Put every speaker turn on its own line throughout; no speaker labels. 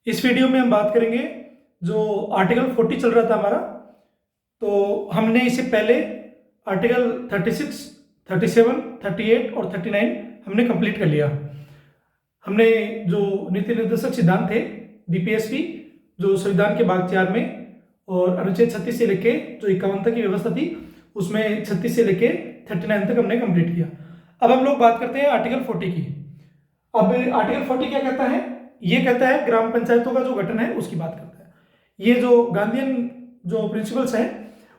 इस वीडियो में हम बात करेंगे जो आर्टिकल 40 चल रहा था हमारा। तो हमने इससे पहले आर्टिकल 36, 37, 38 और 39 हमने कंप्लीट कर लिया। हमने जो नीति निर्देशक सिद्धांत थे डीपीएसपी, जो संविधान के भाग 4 में और अनुच्छेद 36 से लेके जो 51 तक की व्यवस्था थी उसमें 36 से लेके 39 तक हमने कंप्लीट किया। अब हम लोग बात करते हैं आर्टिकल 40 की। अब आर्टिकल 40 क्या कहता है? ये कहता है ग्राम पंचायतों का जो गठन है उसकी बात करता है। ये जो गांधीयन जो प्रिंसिपल्स हैं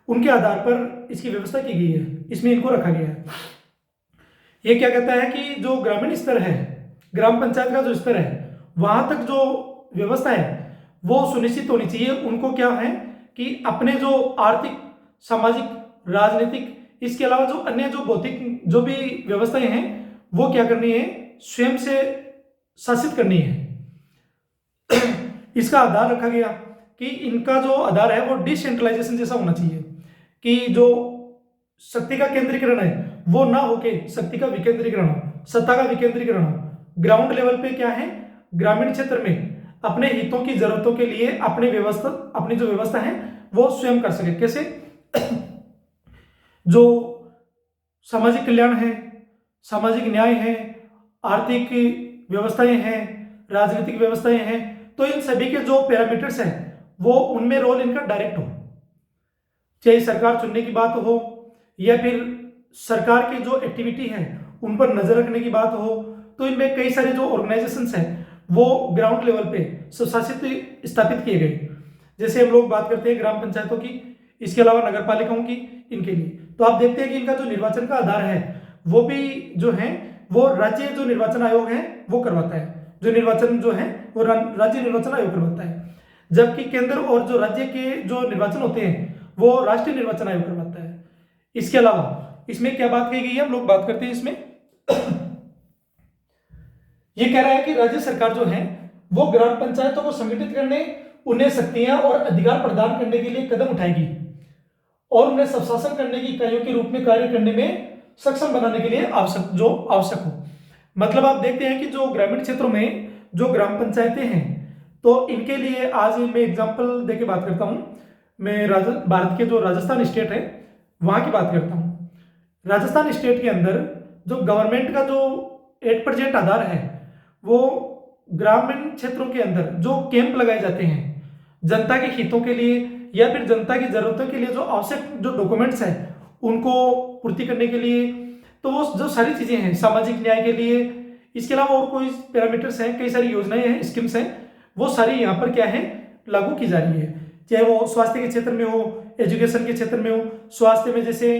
उनके आधार पर इसकी व्यवस्था की गई है, इसमें इनको रखा गया है। ये क्या कहता है कि जो ग्रामीण स्तर है, ग्राम पंचायत का जो स्तर है, वहां तक जो व्यवस्था है वो सुनिश्चित होनी चाहिए। उनको क्या है कि अपने जो आर्थिक, सामाजिक, राजनीतिक, इसके अलावा जो अन्य जो भौतिक जो भी व्यवस्थाएं हैं वो क्या करनी है, स्वयं से शासित करनी है। इसका आधार रखा गया कि इनका जो आधार है वो डिसेंट्रलाइजेशन जैसा होना चाहिए, कि जो शक्ति का केंद्रीकरण है वो ना होके शक्ति का विकेंद्रीकरण हो, सत्ता का विकेंद्रीकरण हो। ग्राउंड लेवल पे क्या है, ग्रामीण क्षेत्र में अपने हितों की जरूरतों के लिए अपनी जो व्यवस्था है वो स्वयं कर सके। कैसे? जो सामाजिक कल्याण है, सामाजिक न्याय है, आर्थिक व्यवस्थाएं हैं, राजनीतिक व्यवस्थाएं हैं, तो इन सभी के जो पैरामीटर्स हैं वो उनमें रोल इनका डायरेक्ट हो, चाहे सरकार चुनने की बात हो या फिर सरकार की जो एक्टिविटी है उन पर नजर रखने की बात हो। तो इनमें कई सारे जो ऑर्गेनाइजेशंस हैं वो ग्राउंड लेवल पे स्वशासित स्थापित किए गए। जैसे हम लोग बात करते हैं ग्राम पंचायतों की, इसके अलावा नगर पालिकाओं की, इनके लिए तो आप देखते हैं कि इनका जो निर्वाचन का आधार है वो भी जो है वो राज्य जो निर्वाचन आयोग है वो करवाता है। जो निर्वाचन जो है वो राज्य निर्वाचन आयोग करवाता है, जबकि केंद्र और जो राज्य के जो निर्वाचन होते हैं वो राष्ट्रीय निर्वाचन आयोग करवाता है। इसके अलावा इसमें क्या बात कही गई है, हम लोग बात करते हैं इसमें। ये कह रहा है कि राज्य सरकार जो है वो ग्राम पंचायतों को संगठित करने, उन्हें शक्तियां और अधिकार प्रदान करने के लिए कदम उठाएगी और उन्हें स्वशासन करने की इकाइयों के रूप में कार्य करने में सक्षम बनाने के लिए आवश्यक हो। मतलब आप देखते हैं कि जो ग्रामीण क्षेत्रों में जो ग्राम पंचायतें हैं तो इनके लिए आज मैं एग्जांपल देके बात करता हूं। मैं भारत के जो राजस्थान स्टेट है वहां की बात करता हूं। राजस्थान स्टेट के अंदर जो गवर्नमेंट का जो 8% आधार है वो ग्रामीण क्षेत्रों के अंदर जो कैंप लगाए जाते हैं जनता के हितों के लिए या फिर जनता की जरूरतों के लिए, जो आवश्यक जो डॉक्यूमेंट्स हैं उनको पूर्ति करने के लिए, तो वो जो सारी चीजें हैं सामाजिक न्याय के लिए, इसके अलावा और कोई पैरामीटर्स हैं, कई सारी योजनाएं हैं, स्कीम्स हैं, वो सारी यहाँ पर क्या है लागू की जा रही है। चाहे वो स्वास्थ्य के क्षेत्र में हो, एजुकेशन के क्षेत्र में हो। स्वास्थ्य में जैसे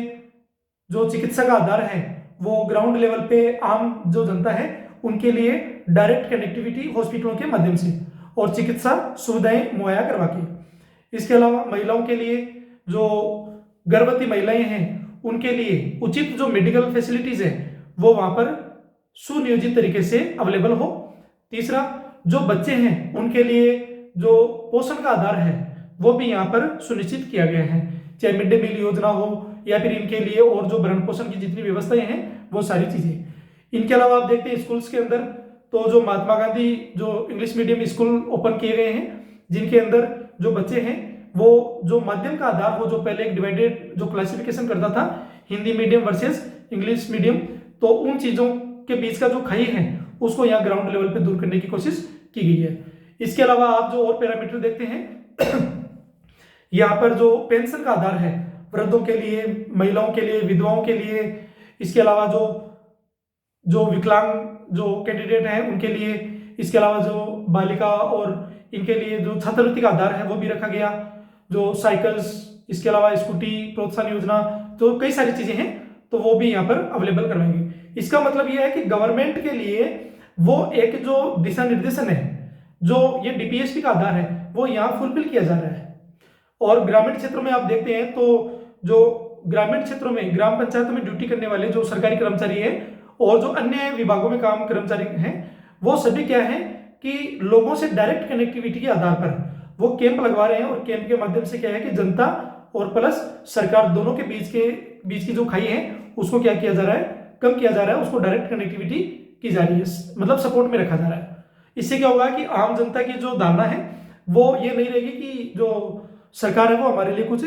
जो चिकित्सा का आधार है वो ग्राउंड लेवल पे आम जो जनता है उनके लिए डायरेक्ट कनेक्टिविटी हॉस्पिटलों के माध्यम से और चिकित्सा सुविधाएं मुहैया करवा के। इसके अलावा महिलाओं के लिए, जो गर्भवती महिलाएं हैं उनके लिए उचित जो मेडिकल फैसिलिटीज है वो वहां पर सुनियोजित तरीके से अवेलेबल हो। तीसरा, जो बच्चे हैं उनके लिए जो पोषण का आधार है वो भी यहाँ पर सुनिश्चित किया गया है, चाहे मिड डे मील योजना हो या फिर इनके लिए और जो भरण पोषण की जितनी व्यवस्थाएं हैं वो सारी चीजें। इनके अलावा आप देखते हैं स्कूल्स के अंदर तो जो महात्मा गांधी जो इंग्लिश मीडियम स्कूल ओपन किए गए हैं, जिनके अंदर जो बच्चे हैं वो जो माध्यम का आधार हो, जो पहले एक डिवाइडेड जो क्लासिफिकेशन करता था Hindi medium versus English medium, तो उन चीजों के बीच का जो खाई है उसको यहाँ ग्राउंड लेवल पे दूर करने की कोशिश की गई है। इसके अलावा आप जो और पैरामीटर देखते हैं यहाँ पर जो पेंशन का आधार है वृद्धों के लिए, महिलाओं के लिए, विधवाओं के लिए, इसके अलावा जो जो विकलांग जो कैंडिडेट हैं उनके लिए, इसके अलावा जो बालिका और इनके लिए जो छात्रवृत्ति का आधार है वो भी रखा गया, जो साइकिल्स, इसके अलावा स्कूटी प्रोत्साहन योजना, तो कई सारी चीजें हैं तो वो भी यहाँ पर अवेलेबल करवाएंगे। इसका मतलब ये है कि गवर्नमेंट के लिए वो एक जो दिशा निर्देशन है, जो ये डीपीएसपी का आधार है वो यहाँ फुलफिल किया जा रहा है। और ग्रामीण क्षेत्रों में आप देखते हैं तो जो ग्रामीण क्षेत्रों में ग्राम पंचायतों में ड्यूटी करने वाले जो सरकारी कर्मचारी है और जो अन्य विभागों में काम कर्मचारी हैं वो सभी क्या है कि लोगों से डायरेक्ट कनेक्टिविटी के आधार पर वो कैंप लगवा रहे हैं और कैंप के माध्यम से क्या है कि जनता और प्लस सरकार दोनों के बीच की जो खाई है उसको क्या किया जा रहा है, कम किया जा रहा है, उसको डायरेक्ट कनेक्टिविटी की जा रही है, मतलब सपोर्ट में रखा जा रहा है। इससे क्या होगा कि आम जनता की जो धारणा है वो ये नहीं रहेगी कि जो सरकार है वो हमारे लिए कुछ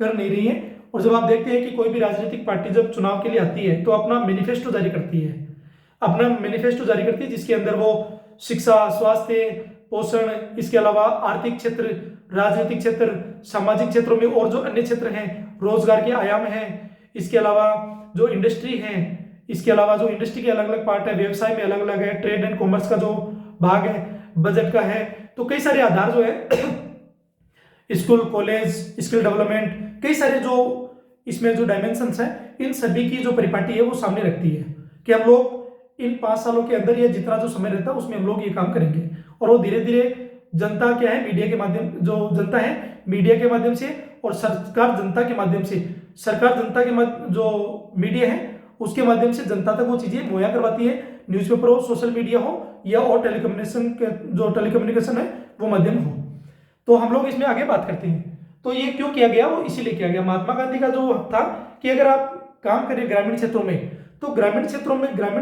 कर नहीं रही है। और जब आप देखते हैं कि कोई भी राजनीतिक पार्टी जब चुनाव के लिए आती है तो अपना मैनिफेस्टो जारी करती है, जिसके अंदर वो शिक्षा, स्वास्थ्य, पोषण, इसके अलावा आर्थिक क्षेत्र, राजनीतिक क्षेत्र, सामाजिक क्षेत्रों में और जो अन्य क्षेत्र हैं, रोजगार के आयाम हैं, इसके अलावा जो इंडस्ट्री है, इसके अलावा जो इंडस्ट्री के अलग अलग पार्ट है, व्यवसाय में अलग अलग है, ट्रेड एंड कॉमर्स का जो भाग है, बजट का है, तो कई सारे आधार जो है स्कूल, कॉलेज, स्किल डेवलपमेंट, कई सारे जो इसमें जो डायमेंशंस हैं, इन सभी की जो परिपाटी है वो सामने रखती है कि हम लोग इन 5 सालों के अंदर या जितना जो समय रहता है उसमें हम लोग ये काम करेंगे। और वो धीरे धीरे जनता क्या है, मीडिया के माध्यम, जो जनता है मीडिया के माध्यम से, और सरकार जनता के माध्यम से, जो मीडिया है उसके माध्यम से जनता तक वो चीजें मुहैया करवाती है। न्यूज़पेपर हो, सोशल मीडिया हो, या और टेलीकम्युनिकेशन है वो माध्यम हो। तो हम लोग इसमें आगे बात करते हैं। तो ये क्यों किया गया, वो इसीलिए किया गया। महात्मा गांधी का जो था कि अगर आप काम करें ग्रामीण क्षेत्रों में, तो ग्रामीण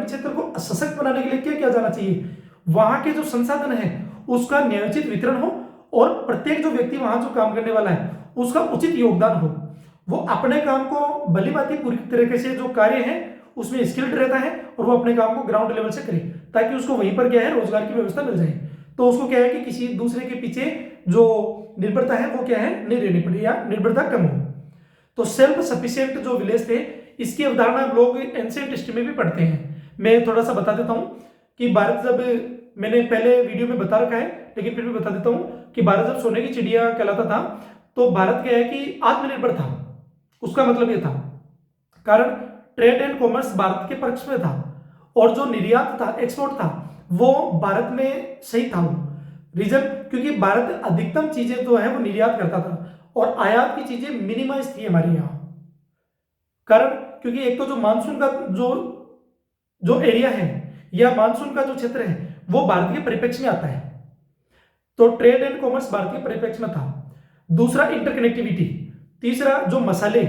क्षेत्र को सशक्त बनाने के लिए क्या किया जाना चाहिए, वहां के जो संसाधन है उसका न्यायोचित वितरण हो, और प्रत्येक जो व्यक्ति वहां जो काम करने वाला है उसका उचित योगदान हो। वो अपने काम को भली भांति पूरी तरीके से जो कार्य है उसमें स्किल्ड रहता है, और वो अपने काम को ग्राउंड लेवल से करे, ताकि उसको वहीं पर क्या है, रोजगार की व्यवस्था मिल जाए। तो उसको क्या है कि किसी दूसरे के पीछे जो निर्भरता है वो क्या है, नहीं रहनी पड़े, या निर्भरता कम हो। तो सेल्फ सफिशिएंट जो विलेज थे, इसकी अवधारणा हम लोग एंशिएंट हिस्ट्री में भी पढ़ते हैं। मैं थोड़ा सा बता देता हूं कि भारत, जब मैंने पहले वीडियो में बता रखा है लेकिन फिर भी बता देता हूं कि भारत जब सोने की चिड़िया कहलाता था, तो भारत क्या है कि आत्मनिर्भर था। उसका मतलब यह था, कारण ट्रेड एंड कॉमर्स भारत के पक्ष में था, और जो निर्यात था, एक्सपोर्ट था, वो भारत में सही था। रीजन, क्योंकि भारत अधिकतम चीजें जो है वो निर्यात करता था, और आयात की चीजें मिनिमाइज थी हमारे यहाँ। कारण, क्योंकि एक तो जो मानसून का जो एरिया है, या मानसून का जो क्षेत्र है वो भारत के परिप्रेक्ष्य में आता है, तो ट्रेड एंड कॉमर्स भारत के परिप्रेक्ष्य में था। दूसरा इंटरकनेक्टिविटी, तीसरा जो मसाले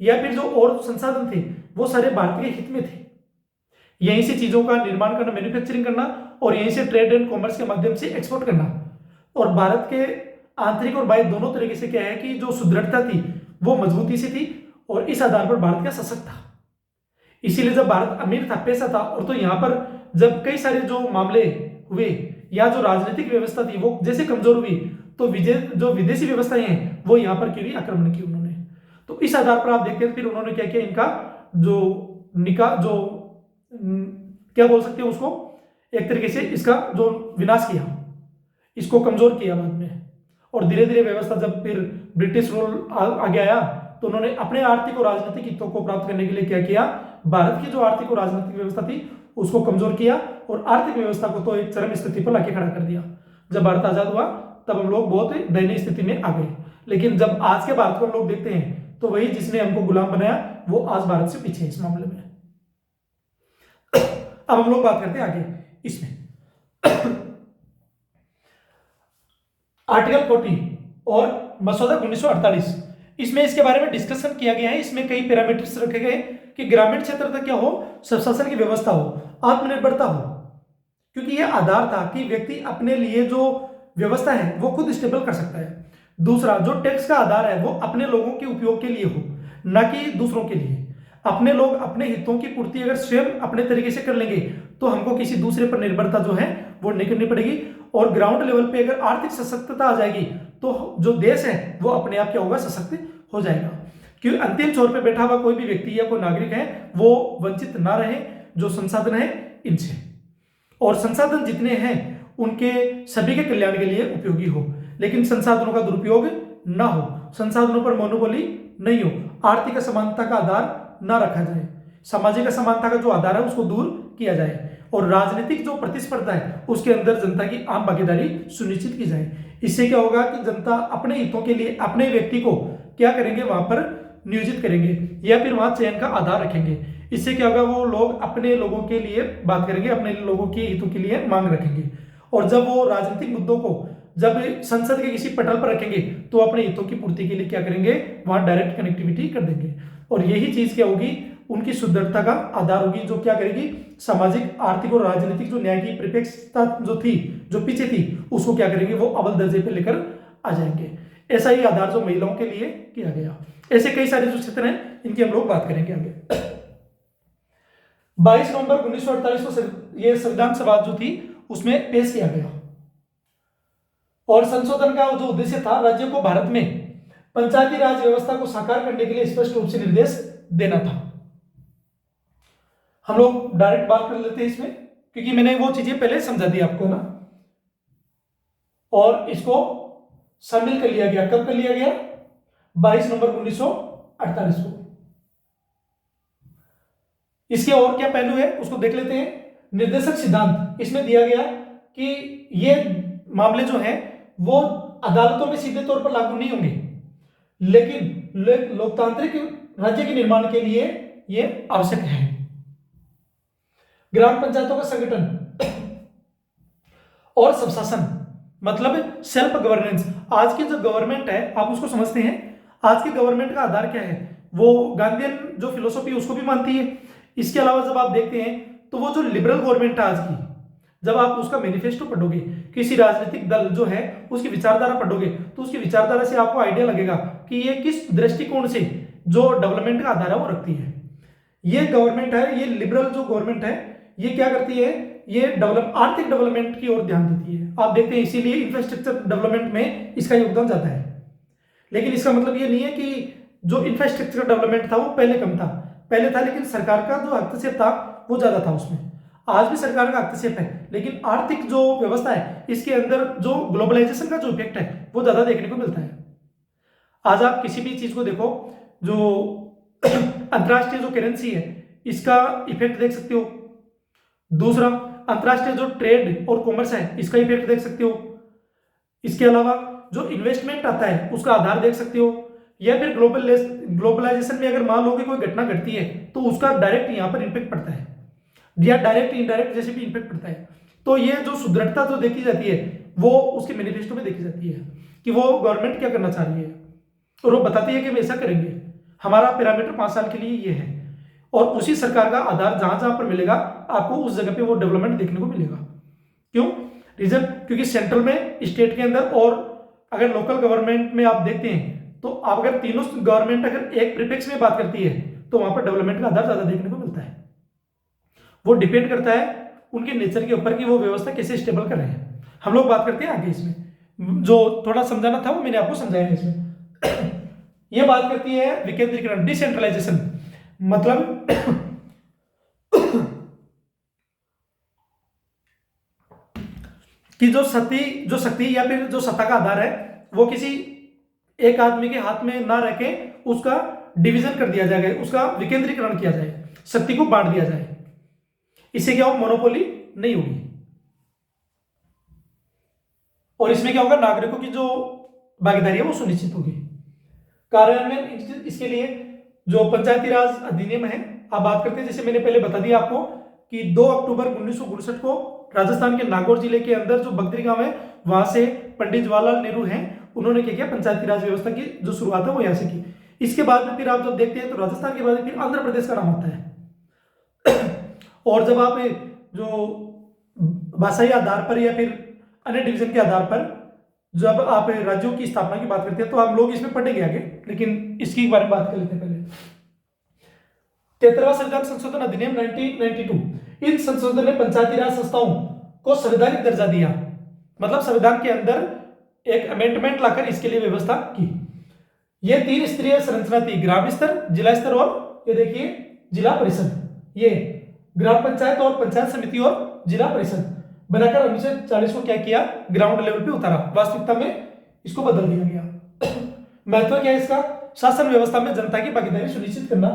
या फिर जो और संसाधन थे वो सारे भारत के हित में थे। यहीं से चीजों का निर्माण करना, मैन्युफैक्चरिंग करना, और यहीं से ट्रेड एंड कॉमर्स के माध्यम से एक्सपोर्ट करना। और भारत के आंतरिक और बाह्य दोनों तरीके से क्या है कि जो सुदृढ़ता थी वो मजबूती से थी, और इस आधार पर भारत का सशक्त था। इसीलिए जब भारत अमीर था, पैसा था, और तो यहाँ पर जब कई सारे जो मामले हुए, या जो राजनीतिक व्यवस्था थी वो जैसे कमजोर हुई, तो जो विदेशी व्यवस्थाएं हैं वो यहाँ पर क्यों आक्रमण की उन्होंने। तो इस आधार पर आप देखते हैं फिर उन्होंने क्या किया, इनका क्या बोल सकते हैं उसको, एक तरीके से इसका जो विनाश किया, इसको कमजोर किया बाद में। और धीरे धीरे व्यवस्था, जब फिर ब्रिटिश रूल आगे आया, तो उन्होंने अपने आर्थिक और राजनीतिक हितों को प्राप्त करने के लिए क्या किया, भारत की जो आर्थिक और राजनीतिक व्यवस्था थी उसको कमजोर किया, और आर्थिक व्यवस्था को तो एक चरम स्थिति पर लाके खड़ा कर दिया। जब भारत आजाद हुआ तब हम लोग बहुत दयनीय स्थिति में आ गए, लेकिन जब आज के भारत को हम लोग देखते हैं तो वही जिसने हमको गुलाम बनाया वो आज भारत से पीछे है इस मामले में। अब हम लोग बात करते हैं आगे इसमें आर्टिकल 40 और मसौदा 1948, इसमें इसके बारे में डिस्कशन किया गया है। इसमें कई पैरामीटर्स रखे गए कि ग्रामीण क्षेत्र तक क्या हो, स्वशासन की व्यवस्था हो, आत्मनिर्भरता हो, क्योंकि यह आधार था कि व्यक्ति अपने लिए जो व्यवस्था है वो खुद स्टेबल कर सकता है। दूसरा, जो टैक्स का आधार है वो अपने लोगों के उपयोग के लिए हो, न कि दूसरों के लिए। अपने लोग अपने हितों की पूर्ति अगर स्वयं अपने तरीके से कर लेंगे तो हमको किसी दूसरे पर निर्भरता जो है वो नहीं करनी पड़ेगी। और ग्राउंड लेवल पे अगर आर्थिक सशक्तता आ जाएगी तो जो देश है वो अपने आप क्या होगा, सशक्त हो जाएगा। क्योंकि अंतिम छोर पे बैठा हुआ कोई भी व्यक्ति या कोई नागरिक है वो वंचित ना रहे जो संसाधन है इनसे, और संसाधन जितने हैं उनके सभी के कल्याण के लिए उपयोगी हो, लेकिन संसाधनों का दुरुपयोग ना हो, संसाधनों पर मोनोपोली नहीं हो, आर्थिक असमानता का आधार ना रखा जाए, सामाजिक असमानता का जो आधार है उसको दूर किया जाए, और राजनीतिक जो प्रतिस्पर्धा है उसके अंदर जनता की आम भागीदारी सुनिश्चित की जाए। इससे क्या होगा कि जनता अपने हितों के लिए अपने व्यक्ति को क्या करेंगे, वहां पर नियोजित करेंगे या फिर वहां चयन का आधार रखेंगे। इससे क्या होगा, वो लोग अपने लोगों के लिए बात करेंगे, अपने लोगों के हितों के लिए मांग रखेंगे, और जब वो राजनीतिक मुद्दों को जब संसद के किसी पटल पर रखेंगे तो अपने हितों की पूर्ति के लिए क्या करेंगे, वहां डायरेक्ट कनेक्टिविटी कर देंगे। और यही चीज क्या होगी, उनकी सुदृढ़ता का आधार होगी, जो क्या करेगी, सामाजिक, आर्थिक और राजनीतिक जो न्याय की परिप्रेक्ष्यता जो थी, जो पीछे थी, उसको क्या करेंगे, वो अव्वल दर्जे पे लेकर आ जाएंगे। ऐसा ही आधार जो महिलाओं के लिए किया गया। ऐसे कई सारे जो क्षेत्र हैं इनकी हम लोग बात करेंगे आगे। 22 नवंबर 1948 को ये संविधान सभा जो थी उसमें पेश किया गया, और संशोधन का जो उद्देश्य था, राज्यों को भारत में पंचायती राज व्यवस्था को साकार करने के लिए स्पष्ट रूप से निर्देश देना था। हम लोग डायरेक्ट बात कर लेते हैं इसमें, क्योंकि मैंने वो चीजें पहले समझा दी आपको ना, और इसको शामिल कर लिया गया। कब कर लिया गया? 22 नवंबर 1948 को। इसके और क्या पहलू है उसको देख लेते हैं। निर्देशक सिद्धांत इसमें दिया गया कि ये मामले जो हैं वो अदालतों में सीधे तौर पर लागू नहीं होंगे, लेकिन लोकतांत्रिक राज्य के निर्माण के लिए ये आवश्यक है। ग्राम पंचायतों का संगठन और स्वशासन, मतलब सेल्फ गवर्नेंस। आज की जो गवर्नमेंट है आप उसको समझते हैं, आज की गवर्नमेंट का आधार क्या है, वो गांधीयन जो फिलोसॉफी उसको भी मानती है। इसके अलावा जब आप देखते हैं तो वो जो लिबरल गवर्नमेंट है आज की, जब आप उसका मैनिफेस्टो पढ़ोगे, किसी राजनीतिक दल जो है उसकी विचारधारा पढ़ोगे, तो उसकी विचारधारा से आपको आइडिया लगेगा कि ये किस दृष्टिकोण से जो डेवलपमेंट का आधार है वो रखती है। ये गवर्नमेंट है, ये लिबरल जो गवर्नमेंट है, ये क्या करती है, ये आर्थिक डेवलपमेंट की ओर ध्यान देती है। आप देखते हैं इसीलिए इंफ्रास्ट्रक्चर डेवलपमेंट में इसका योगदान ज्यादा है। लेकिन इसका मतलब ये नहीं है कि जो इंफ्रास्ट्रक्चर डेवलपमेंट था वो पहले कम था, पहले था, लेकिन सरकार का जो हस्तक्षेप था वो ज्यादा था उसमें। आज भी सरकार का हस्तक्षेप है, लेकिन आर्थिक जो व्यवस्था है इसके अंदर जो ग्लोबलाइजेशन का जो इफेक्ट है वो ज्यादा देखने को मिलता है। आज आप किसी भी चीज को देखो, जो अंतर्राष्ट्रीय जो करेंसी है इसका इफेक्ट देख सकते हो। दूसरा, अंतर्राष्ट्रीय जो ट्रेड और कॉमर्स है इसका इफेक्ट देख सकते हो। इसके अलावा जो इन्वेस्टमेंट आता है उसका आधार देख सकते हो। या फिर ग्लोबलाइजेशन में अगर मान लो कि कोई घटना घटती है तो उसका डायरेक्ट यहाँ पर इम्पैक्ट पड़ता है, या डायरेक्ट इनडायरेक्ट जैसे भी इम्पैक्ट पड़ता है। तो ये जो सुदृढ़ता जो देखी जाती है वो उसके मैनिफेस्टो में देखी जाती है कि वो गवर्नमेंट क्या करना चाह रही है, और वो बताती है कि हम ऐसा करेंगे, हमारा पैरामीटर 5 साल के लिए ये है, और उसी सरकार का आधार जहां जहां पर मिलेगा आपको उस जगह पे वो डेवलपमेंट देखने को मिलेगा। क्यों? रीजन, क्योंकि सेंट्रल में, स्टेट के अंदर, और अगर लोकल गवर्नमेंट में आप देखते हैं तो आप अगर तीनों गवर्नमेंट अगर एक प्रीफिक्स में बात करती है तो वहां पर डेवलपमेंट का आधार ज्यादा देखने को मिलता है। वो डिपेंड करता है उनके नेचर के ऊपर कि वो व्यवस्था कैसे स्टेबल कर रहे हैं। हम लोग बात करते हैं आगे इसमें, जो थोड़ा समझाना था वो मैंने आपको समझाया इसमें। ये बात करती है विकेंद्रीकरण, डिसेंट्रलाइजेशन, मतलब कि जो शक्ति या फिर जो सत्ता का आधार है वो किसी एक आदमी के हाथ में ना रखे, उसका डिवीजन कर दिया जाएगा, उसका विकेंद्रीकरण किया जाए, शक्ति को बांट दिया जाए। इससे क्या होगा, मोनोपोली नहीं होगी, और इसमें क्या होगा, नागरिकों की जो भागीदारी है वो सुनिश्चित होगी। कार्यान्वयन, इसके लिए जो पंचायती राज अधिनियम है आप बात करते हैं, जैसे मैंने पहले बता दिया आपको कि 2 अक्टूबर 1959 को राजस्थान के नागौर जिले के अंदर जो बगदरी गांव है वहां से पंडित जवाहरलाल नेहरू हैं, उन्होंने क्या किया, पंचायती राज व्यवस्था की जो शुरुआत है वो यहां से की। इसके बाद में फिर आप जब देखते हैं तो राजस्थान के बाद फिर आंध्र प्रदेश का नाम आता है। और जब आप जो भाषाई आधार पर या फिर अन्य डिवीजन के आधार पर जब आप राज्यों की स्थापना की बात करते हैं तो हम लोग इसमें पढ़ेंगे आगे, लेकिन इसकी बारे में बात कर लेते हैं पहले। 73वां संविधान संशोधन अधिनियम 1992, इन संशोधन ने पंचायती राज संस्थाओं को संवैधानिक दर्जा दिया, मतलब संविधान के अंदर एक अमेंडमेंट लाकर इसके लिए व्यवस्था की। ये 3 स्तरीय संरचना थी, ग्राम स्तर, जिला स्तर और ये देखिए जिला परिषद। ये ग्राम पंचायत और पंचायत समिति और जिला परिषद बनाकर 1940 को क्या किया, ग्राउंड लेवल पे उतारा, वास्तविकता में इसको बदल दिया गया। महत्व क्या है इसका, शासन व्यवस्था में जनता की भागीदारी सुनिश्चित करना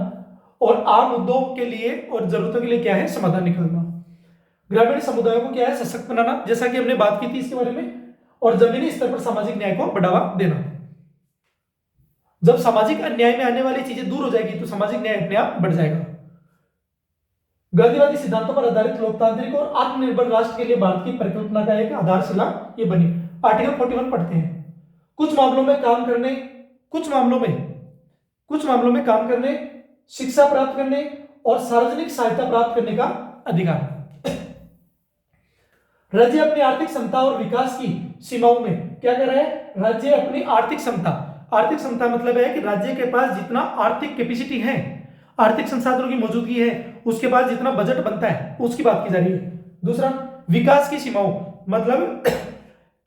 और आम मुद्दों के लिए और जरूरतों के लिए क्या है, समाधान निकालना। ग्रामीण समुदायों को क्या है, सशक्त बनाना, जैसा कि हमने बात की थी इसके बारे में, और जमीनी स्तर पर सामाजिक न्याय को बढ़ावा देना। जब सामाजिक अन्याय में आने वाली चीजें दूर हो जाएगी तो सामाजिक न्याय अपने आप बढ़ जाएगा। गांधीवादी सिद्धांतों पर आधारित लोकतांत्रिक और आत्मनिर्भर राष्ट्र के लिए भारत की परिकल्पना का एक आधारशिला ये बनी। आर्टिकल 41 पढ़ते हैं। कुछ मामलों में काम करने, शिक्षा प्राप्त करने और सार्वजनिक सहायता प्राप्त करने का अधिकार। राज्य अपनी आर्थिक क्षमता और विकास की सीमाओं में क्या कर रहा है? राज्य अपनी आर्थिक क्षमता मतलब है कि राज्य के पास जितना आर्थिक कैपेसिटी है, आर्थिक संसाधनों की मौजूदगी है, उसके बाद जितना बजट बनता है उसकी बात की जा रही है। दूसरा, विकास की सीमाओं मतलब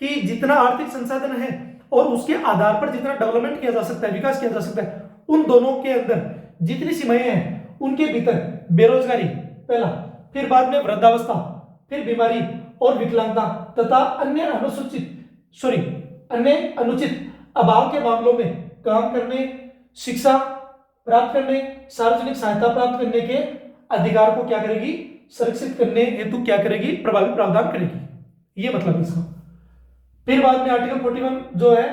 कि जितना आर्थिक संसाधन है और उसके आधार पर जितना डेवलपमेंट किया जा सकता है, विकास किया जा सकता है, उन दोनों के अंदर जितनी सीमाएं हैं उनके भीतर बेरोजगारी पहला, फिर बाद में वृद्धावस्था, फिर बीमारी और विकलांगता तथा अन्य अनुचित अभाव के मामलों में काम करने, शिक्षा प्राप्त करने, सार्वजनिक सहायता प्राप्त करने के अधिकार को क्या करेगी? संरक्षित करने हेतु क्या करेगी? प्रभावी प्रावधान करेगी। ये मतलब इसका। फिर बाद में आर्टिकल 41 जो है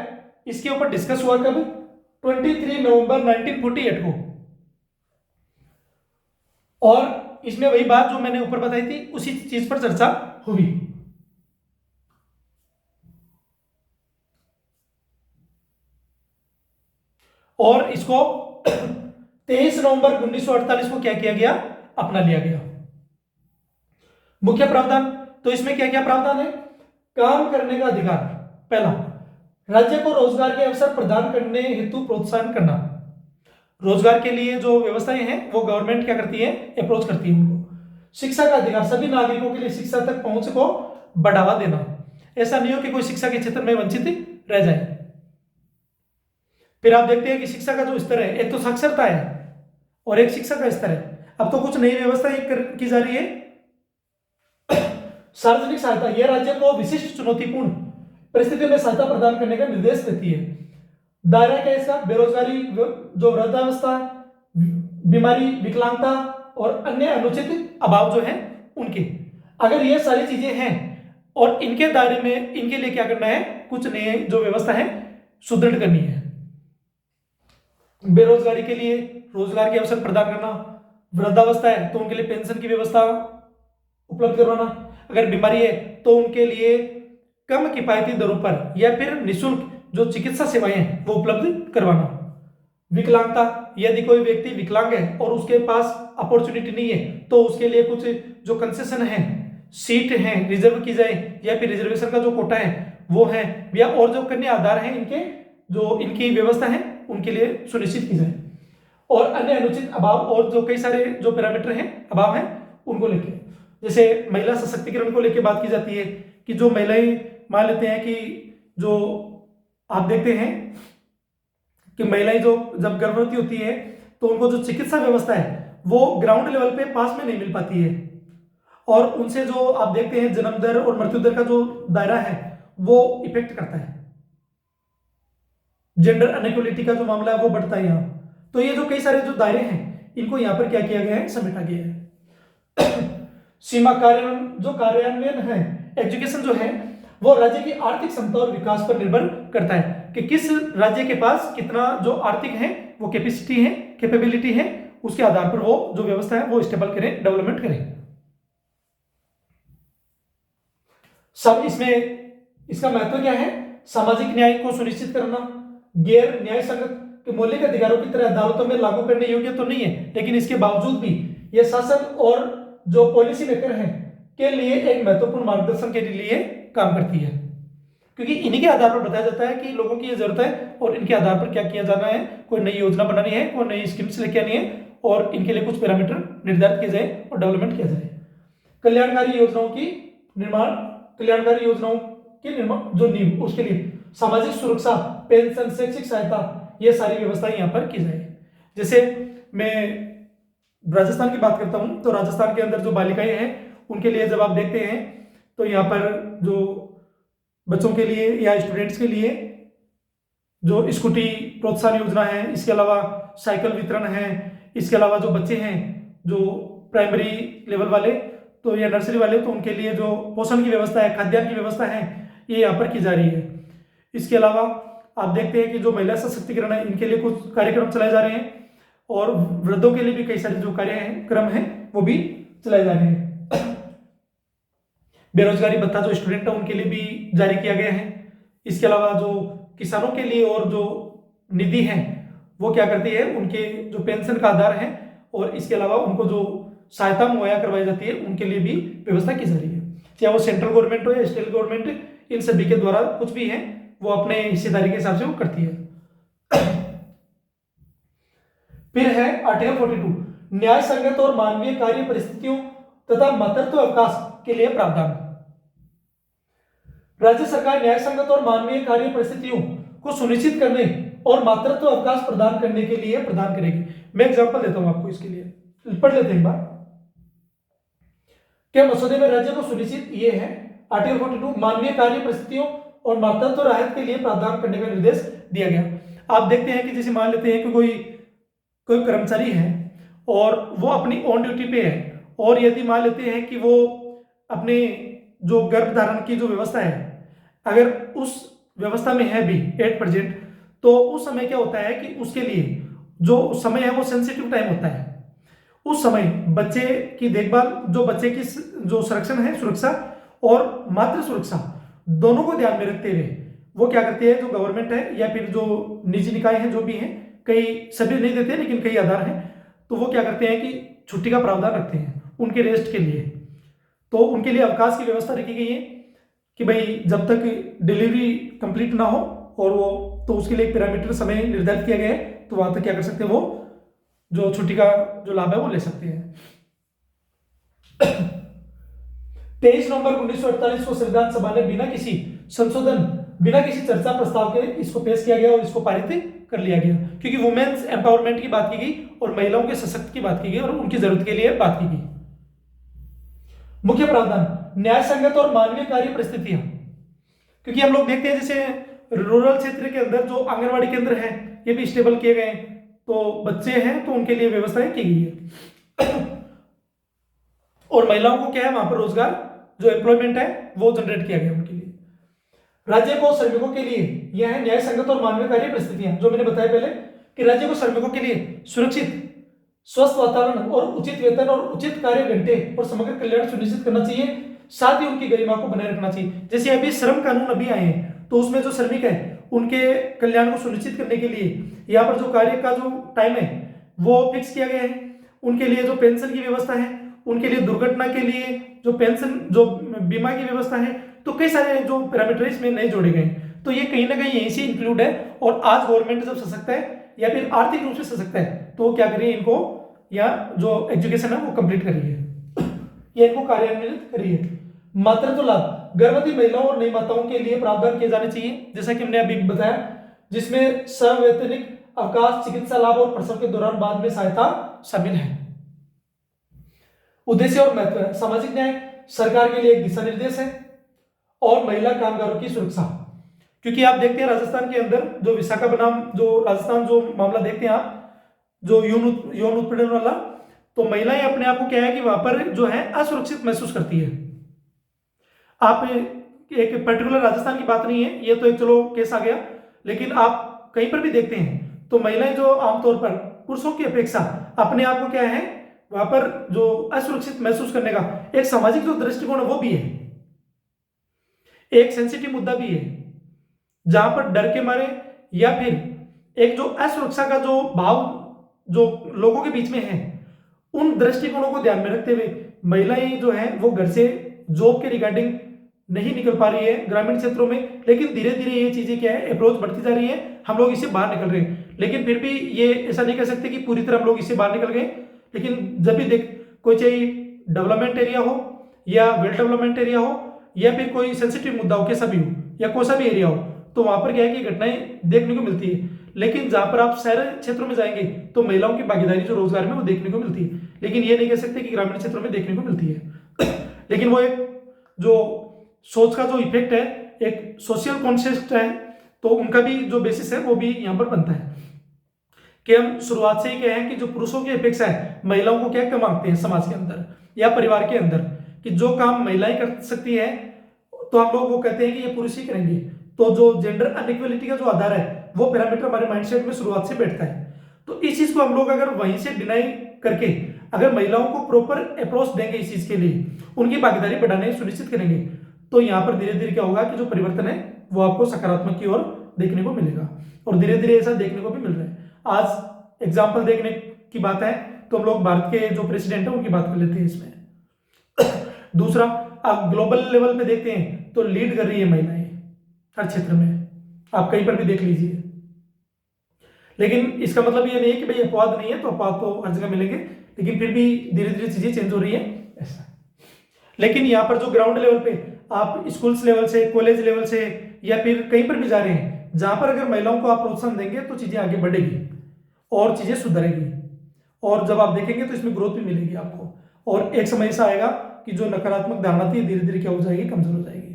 इसके ऊपर डिस्कस हुआ कब? 23 नवंबर 1948 को, और इसमें वही बात जो मैंने ऊपर बताई थी उसी चीज पर चर्चा हुई। और इसको 23 नवंबर 1948 को क्या किया गया? अपना लिया गया। मुख्य प्रावधान, तो इसमें क्या क्या प्रावधान है? काम करने का अधिकार पहला, राज्य को रोजगार के अवसर प्रदान करने हेतु प्रोत्साहन करना। रोजगार के लिए जो व्यवस्थाएं हैं वो गवर्नमेंट क्या करती है? अप्रोच करती है उनको। शिक्षा का अधिकार, सभी नागरिकों के लिए शिक्षा तक पहुंच को बढ़ावा देना। ऐसा नहीं हो कि कोई शिक्षा के क्षेत्र में वंचित रह जाए। फिर आप देखते हैं कि शिक्षा का जो स्तर है, एक तो साक्षरता है और एक शिक्षा का स्तर है। अब तो कुछ नई व्यवस्था की जा रही है। सार्वजनिक सहायता, यह राज्य को विशिष्ट चुनौतीपूर्ण परिस्थितियों में सहायता प्रदान करने का निर्देश देती है। दायरा क्या है इसका? बेरोजगारी, जो वृद्धावस्था, बीमारी, विकलांगता और अन्य अनुचित अभाव जो है उनके, अगर ये सारी चीजें हैं और इनके दायरे में इनके लिए क्या करना है? कुछ नए जो व्यवस्था है सुदृढ़ करनी है। बेरोजगारी के लिए रोजगार के अवसर प्रदान करना, वृद्धावस्था है तो उनके लिए पेंशन की व्यवस्था उपलब्ध करवाना, अगर बीमारी है तो उनके लिए कम किफायती दरों पर या फिर निःशुल्क जो चिकित्सा सेवाएं हैं वो उपलब्ध करवाना। विकलांगता, यदि कोई व्यक्ति विकलांग है और उसके पास अपॉर्चुनिटी नहीं है तो उसके लिए कुछ जो कंसेशन है, सीट है रिजर्व की जाए या फिर रिजर्वेशन का जो कोटा है वो है, या और जो कन्या आधार है इनके जो इनकी व्यवस्था है उनके लिए सुनिश्चित की जाए। और अन्य अनुचित अभाव और जो कई सारे जो पैरामीटर हैं, अभाव हैं, उनको लेके, जैसे महिला सशक्तिकरण को लेकर बात की जाती है कि जो महिलाएं मान लेते हैं कि जो आप देखते हैं कि महिलाएं जो जब गर्भवती होती है तो उनको जो चिकित्सा व्यवस्था है वो ग्राउंड लेवल पे पास में नहीं मिल पाती है, और उनसे जो आप देखते हैं जन्म दर और मृत्यु दर का जो दायरा है वो इफेक्ट करता है। जेंडर अनइक्वलिटी का जो मामला है वो बढ़ता है यहाँ। तो ये जो कई सारे जो दायरे हैं इनको यहाँ पर क्या किया गया है? समेटा गया है। सीमा कार्यान्वयन है, एजुकेशन जो है वो राज्य की आर्थिक क्षमता और विकास पर निर्भर करता है कि किस राज्य के पास कितना जो आर्थिक है वो कैपेसिटी है, कैपेबिलिटी है, उसके आधार पर वो जो व्यवस्था है वो स्टेबल करें, डेवलपमेंट करें। सब इसमें इसका महत्व क्या है? सामाजिक न्याय को सुनिश्चित करना, गैर न्याय संगत के मौलिक अधिकारों की तरह अदालतों में लागू करने योग्य तो नहीं है, लेकिन इसके बावजूद भी यह शासन और जो पॉलिसी मेकर हैं के लिए एक महत्वपूर्ण मार्गदर्शन के लिए काम करती है, क्योंकि इन्हीं के आधार पर बताया जाता है कि लोगों की ये जरूरत है और इनके आधार पर क्या किया जाना है, कोई नई योजना बनानी है, कोई नई स्कीम्स लेके आनी है और इनके लिए कुछ पैरामीटर निर्धारित किए जाए और डेवलपमेंट किया जाए। कल्याणकारी योजनाओं की निर्माण जो नींव, उसके लिए सामाजिक सुरक्षा, पेंशन, शैक्षिक सहायता, ये सारी व्यवस्थाएं यहाँ पर की जाए। जैसे मैं राजस्थान की बात करता हूँ तो राजस्थान के अंदर जो बालिकाएं हैं उनके लिए जब आप देखते हैं तो यहाँ पर जो बच्चों के लिए या स्टूडेंट्स के लिए जो स्कूटी प्रोत्साहन योजना है, इसके अलावा साइकिल वितरण है, इसके अलावा जो बच्चे हैं जो प्राइमरी लेवल वाले तो या नर्सरी वाले तो उनके लिए जो पोषण की व्यवस्था है, खाद्यान्न की व्यवस्था है, ये यहाँ पर की जा रही है। इसके अलावा आप देखते हैं कि जो महिला सशक्तिकरण है इनके लिए कुछ कार्यक्रम चलाए जा रहे हैं और वृद्धों के लिए भी कई सारे जो कार्यक्रम हैं वो भी चलाए जा रहे हैं। बेरोजगारी भत्ता जो स्टूडेंट है उनके लिए भी जारी किया गया है। इसके अलावा जो किसानों के लिए और जो निधि है वो क्या करती है, उनके जो पेंशन का आधार है और इसके अलावा उनको जो सहायता मुहैया करवाई जाती है उनके लिए भी व्यवस्था की जा रही है, चाहे वो सेंट्रल गवर्नमेंट हो या स्टेट गवर्नमेंट, इन सभी के द्वारा कुछ भी है वो अपने हिस्सेदारी के हिसाब से वो करती है। फिर है आर्टिकल 42, न्याय संगत और मानवीय कार्य परिस्थितियों तथा मातृत्व अवकाश के लिए प्रावधान। राज्य सरकार न्याय संगत और मानवीय कार्य परिस्थितियों को सुनिश्चित करने और मातृत्व अवकाश प्रदान करने के लिए प्रदान करेगी। मैं एग्जांपल देता हूं आपको इसके लिए, पढ़ लेते हैं एक बार। क्या मसौदे में राज्य को सुनिश्चित ये है आर्टिकल 42 मानवीय कार्य परिस्थितियों और मातृत्व राहत के लिए प्रावधान करने का निर्देश दिया गया। आप देखते हैं कि जैसे मान लेते हैं कि कोई कर्मचारी है और वो अपनी ऑन ड्यूटी पे है, और यदि मान लेते हैं कि वो अपने जो गर्भ धारण की जो व्यवस्था है अगर उस व्यवस्था में है भी एट प्रेजेंट, तो उस समय क्या होता है कि उसके लिए जो समय है वो सेंसिटिव टाइम होता है। उस समय बच्चे की देखभाल, जो बच्चे की जो संरक्षण है, सुरक्षा और मातृ सुरक्षा दोनों को ध्यान में रखते हुए वो क्या करती है, जो गवर्नमेंट है या फिर जो निजी निकाय हैं जो भी हैं, कई सभी नहीं देते लेकिन कई आधार हैं, तो वो क्या करते हैं कि छुट्टी का प्रावधान रखते हैं उनके रेस्ट के लिए। तो उनके लिए अवकाश की व्यवस्था रखी गई है कि भाई जब तक डिलीवरी कंप्लीट ना हो और वो, तो उसके लिए एक पैरामीटर समय निर्धारित किया गया है, तो वहां तक क्या कर सकते हैं, वो जो छुट्टी का जो लाभ है वो ले सकते हैं। 23 नवंबर 1948 को संविधान सभा ने बिना किसी संशोधन, बिना किसी चर्चा प्रस्ताव के इसको पेश किया गया और इसको पारित कर लिया गया, क्योंकि वुमेन्स एम्पावरमेंट की बात की गई और महिलाओं के सशक्त की बात की गई और उनकी जरूरत के लिए बात की गई। मुख्य प्रावधान, न्याय संगत और मानवीय कार्य परिस्थितियां, क्योंकि हम लोग देखते हैं जैसे रूरल क्षेत्र के अंदर जो आंगनबाड़ी केंद्र हैं ये भी स्टेबल किए गए, तो बच्चे हैं तो उनके लिए व्यवस्थाएं की गई है। और महिलाओं को क्या है, वहां पर रोजगार जो एम्प्लॉयमेंट है वो जनरेट किया गया उनके लिए। राज्य को श्रमिकों के लिए यह है न्याय संगत और मानवीय कार्य परिस्थितियां, जो मैंने बताया पहले कि राज्य को श्रमिकों के लिए सुरक्षित, स्वस्थ वातावरण और उचित वेतन और उचित कार्य घंटे और समग्र कल्याण सुनिश्चित करना चाहिए, साथ ही उनकी गरिमा को बनाए रखना चाहिए। जैसे अभी श्रम कानून अभी आए हैं, तो उसमें जो श्रमिक है उनके कल्याण को सुनिश्चित करने के लिए यहाँ पर जो कार्य का जो टाइम है वो फिक्स किया गया है। उनके लिए जो पेंशन की व्यवस्था है, उनके लिए दुर्घटना के लिए जो पेंशन, जो बीमा की व्यवस्था है, तो कई सारे जो पैरामीटर इसमें नए जोड़े गए। तो ये कहीं ना कहीं यहीं से इंक्लूड है। और आज गवर्नमेंट जब सशक्त है या फिर आर्थिक रूप से सशक्त है, तो वो क्या करिए, इनको या जो एजुकेशन है वो कंप्लीट करिए या इनको कार्यान्वित करिए। मातृत्व लाभ, गर्भवती महिलाओं और नई माताओं के लिए प्रावधान किए जाने चाहिए, जैसा कि हमने अभी बताया, जिसमें सवैतनिक अवकाश, चिकित्सा लाभ और प्रसव के दौरान बाद में सहायता शामिल है। उद्देश्य और महत्व, सामाजिक न्याय सरकार के लिए एक दिशा निर्देश है और महिला कामगारों की सुरक्षा, क्योंकि आप देखते हैं राजस्थान के अंदर जो विशाखापट्टनम, जो राजस्थान जो मामला देखते हैं आप, जो यौन उत्पीड़न वाला, तो महिलाएं अपने आप को क्या है कि वहां पर जो है असुरक्षित महसूस करती है। आप एक पर्टिकुलर राजस्थान की बात नहीं है, ये तो एक चलो केस आ गया, लेकिन आप कहीं पर भी देखते हैं तो महिलाएं जो आमतौर पर पुरुषों की अपेक्षा अपने आप को क्या है, वहां पर जो असुरक्षित महसूस करने का एक सामाजिक जो दृष्टिकोण है वो भी है, एक सेंसिटिव मुद्दा भी है, जहां पर डर के मारे या फिर एक जो असुरक्षा का जो भाव जो लोगों के बीच में है, उन दृष्टिकोणों को ध्यान में रखते हुए महिलाएं जो है वो घर से जॉब के रिगार्डिंग नहीं निकल पा रही है ग्रामीण क्षेत्रों में, लेकिन धीरे धीरे ये चीजें क्या है, अप्रोच बढ़ती जा रही है, हम लोग इससे बाहर निकल रहे हैं। लेकिन फिर भी ये ऐसा नहीं कह सकते कि पूरी तरह हम लोग इससे बाहर निकल गए, लेकिन जब भी देख कोई चाहिए डेवलपमेंट एरिया हो या वेल डेवलपमेंट एरिया हो या फिर कोई सेंसिटिव मुद्दा हो, कैसा भी हो या कोई सा भी एरिया हो, तो वहां पर क्या है कि घटनाएं देखने को मिलती है। लेकिन जहां पर आप शहर क्षेत्रों में जाएंगे तो महिलाओं की भागीदारी जो रोजगार में वो देखने को मिलती है, लेकिन ये नहीं कह सकते कि ग्रामीण क्षेत्रों में देखने को मिलती है। लेकिन वो एक जो सोच का जो इफेक्ट है, एक सोशल कॉन्सेप्ट है, तो उनका भी जो बेसिस है वो भी यहाँ पर बनता है कि हम शुरुआत से ही कहे हैं कि जो पुरुषों की अपेक्षा है, महिलाओं को क्या कम मांगते हैं समाज के अंदर या परिवार के अंदर, कि जो काम महिलाएं कर सकती है तो हम लोग वो कहते हैं कि ये पुरुष ही करेंगे। तो जो जेंडर अनइक्वलिटी का जो आधार है वो पैरामीटर हमारे माइंडसेट में शुरुआत से बैठता है। तो इस चीज को हम लोग अगर वहीं से डिनाई करके अगर महिलाओं को प्रॉपर अप्रोच देंगे इस चीज के लिए, उनकी भागीदारी बढ़ाने सुनिश्चित करेंगे, तो यहाँ पर धीरे धीरे क्या होगा कि जो परिवर्तन है वो आपको सकारात्मक की ओर देखने को मिलेगा। और धीरे धीरे ऐसा देखने को भी मिल रहा है। आज एग्जाम्पल देखने की बात है तो हम लोग भारत के जो प्रेसिडेंट है उनकी बात कर लेते हैं इसमें। दूसरा, आप ग्लोबल लेवल पे देखते हैं तो लीड कर रही है महिलाएं हर क्षेत्र में, आप कहीं पर भी देख लीजिए। लेकिन इसका मतलब ये नहीं है कि भाई अपवाद नहीं है, तो अपवाद तो हर जगह मिलेंगे, लेकिन फिर भी धीरे धीरे चीजें चेंज हो रही है ऐसा। लेकिन यहाँ पर जो ग्राउंड लेवल पे आप स्कूल्स लेवल से, कॉलेज लेवल से या फिर कहीं पर भी जा रहे हैं, जहां पर अगर महिलाओं को आप प्रोत्साहन देंगे तो चीजें आगे बढ़ेगी और चीजें सुधरेगी, और जब आप देखेंगे तो इसमें ग्रोथ भी मिलेगी आपको, और एक समय ऐसा आएगा कि जो नकारात्मक धारणा थी धीरे धीरे क्या हो जाएगी, कमजोर हो जाएगी।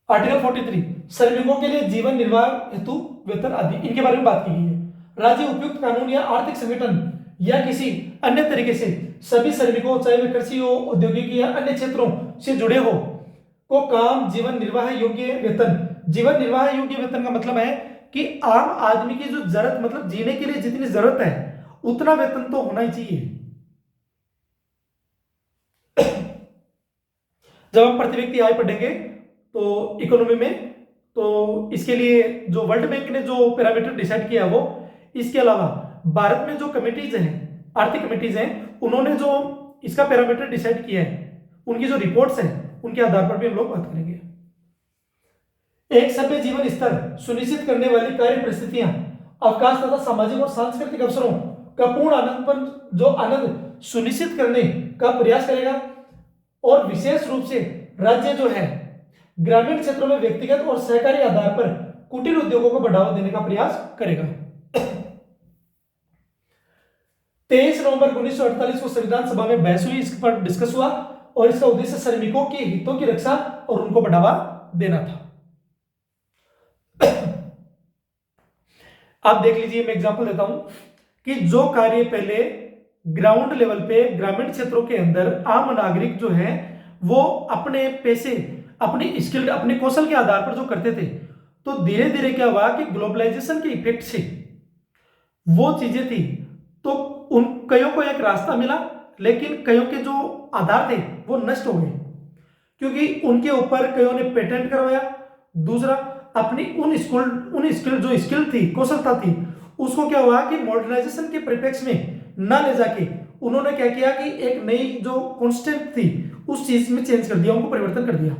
आर्टिकल 43 श्रमिकों के लिए जीवन निर्वाह हेतु वेतन आदि, इनके बारे में बात की गई है। राज्य उपयुक्त कानून या आर्थिक संगठन या किसी अन्य तरीके से सभी श्रमिकों, चाहे वे कृषि हो, औद्योगिक या अन्य क्षेत्रों से जुड़े हो, को काम जीवन निर्वाह योग्य वेतन। जीवन निर्वाह योग्य वेतन का मतलब है कि आम आदमी की जो जरूरत, मतलब जीने के लिए जितनी जरूरत है उतना वेतन तो होना ही चाहिए। जब हम प्रति व्यक्ति आय पढ़ेंगे तो इकोनॉमी में, तो इसके लिए जो वर्ल्ड बैंक ने जो पैरामीटर डिसाइड किया वो, इसके अलावा भारत में जो कमिटीज हैं, आर्थिक कमिटीज हैं, उन्होंने जो इसका पैरामीटर डिसाइड किया है, उनकी जो रिपोर्ट्स हैं उनके आधार पर भी हम लोग बात करेंगे। एक सभ्य जीवन स्तर सुनिश्चित करने वाली कार्य परिस्थितियां, अवकाश तथा सामाजिक और सांस्कृतिक अवसरों का पूर्ण आनंद पर जो आनंद सुनिश्चित करने का प्रयास करेगा, और विशेष रूप से राज्य जो है ग्रामीण क्षेत्रों में व्यक्तिगत और सहकारी आधार पर कुटीर उद्योगों को बढ़ावा देने का प्रयास करेगा। 23 नवंबर 1948 को संविधान सभा में बहस हुई, इस पर डिस्कस हुआ, और इसका उद्देश्य श्रमिकों के हितों की रक्षा और उनको बढ़ावा देना था। आप देख लीजिए, मैं एग्जांपल देता हूं कि जो कार्य पहले ग्राउंड लेवल पे ग्रामीण क्षेत्रों के अंदर आम नागरिक जो है वो अपने पैसे, अपनी स्किल, अपने कौशल के आधार पर जो करते थे, तो धीरे धीरे क्या हुआ कि ग्लोबलाइजेशन के इफेक्ट से वो चीजें थी, तो उन कईयों को एक रास्ता मिला, लेकिन कईयों के जो आधार थे वो नष्ट हो गए, क्योंकि उनके ऊपर कईयों ने पेटेंट करवाया। दूसरा, अपनी उन स्किल जो स्किल थी, कौशलता थी, उसको क्या हुआ कि मॉडर्नाइजेशन के परिप्रेक्ष्य में ना ले जाके उन्होंने क्या किया कि एक नई जो कॉन्स्टेंट थी उस चीज में चेंज कर दिया, उनको परिवर्तन कर दिया,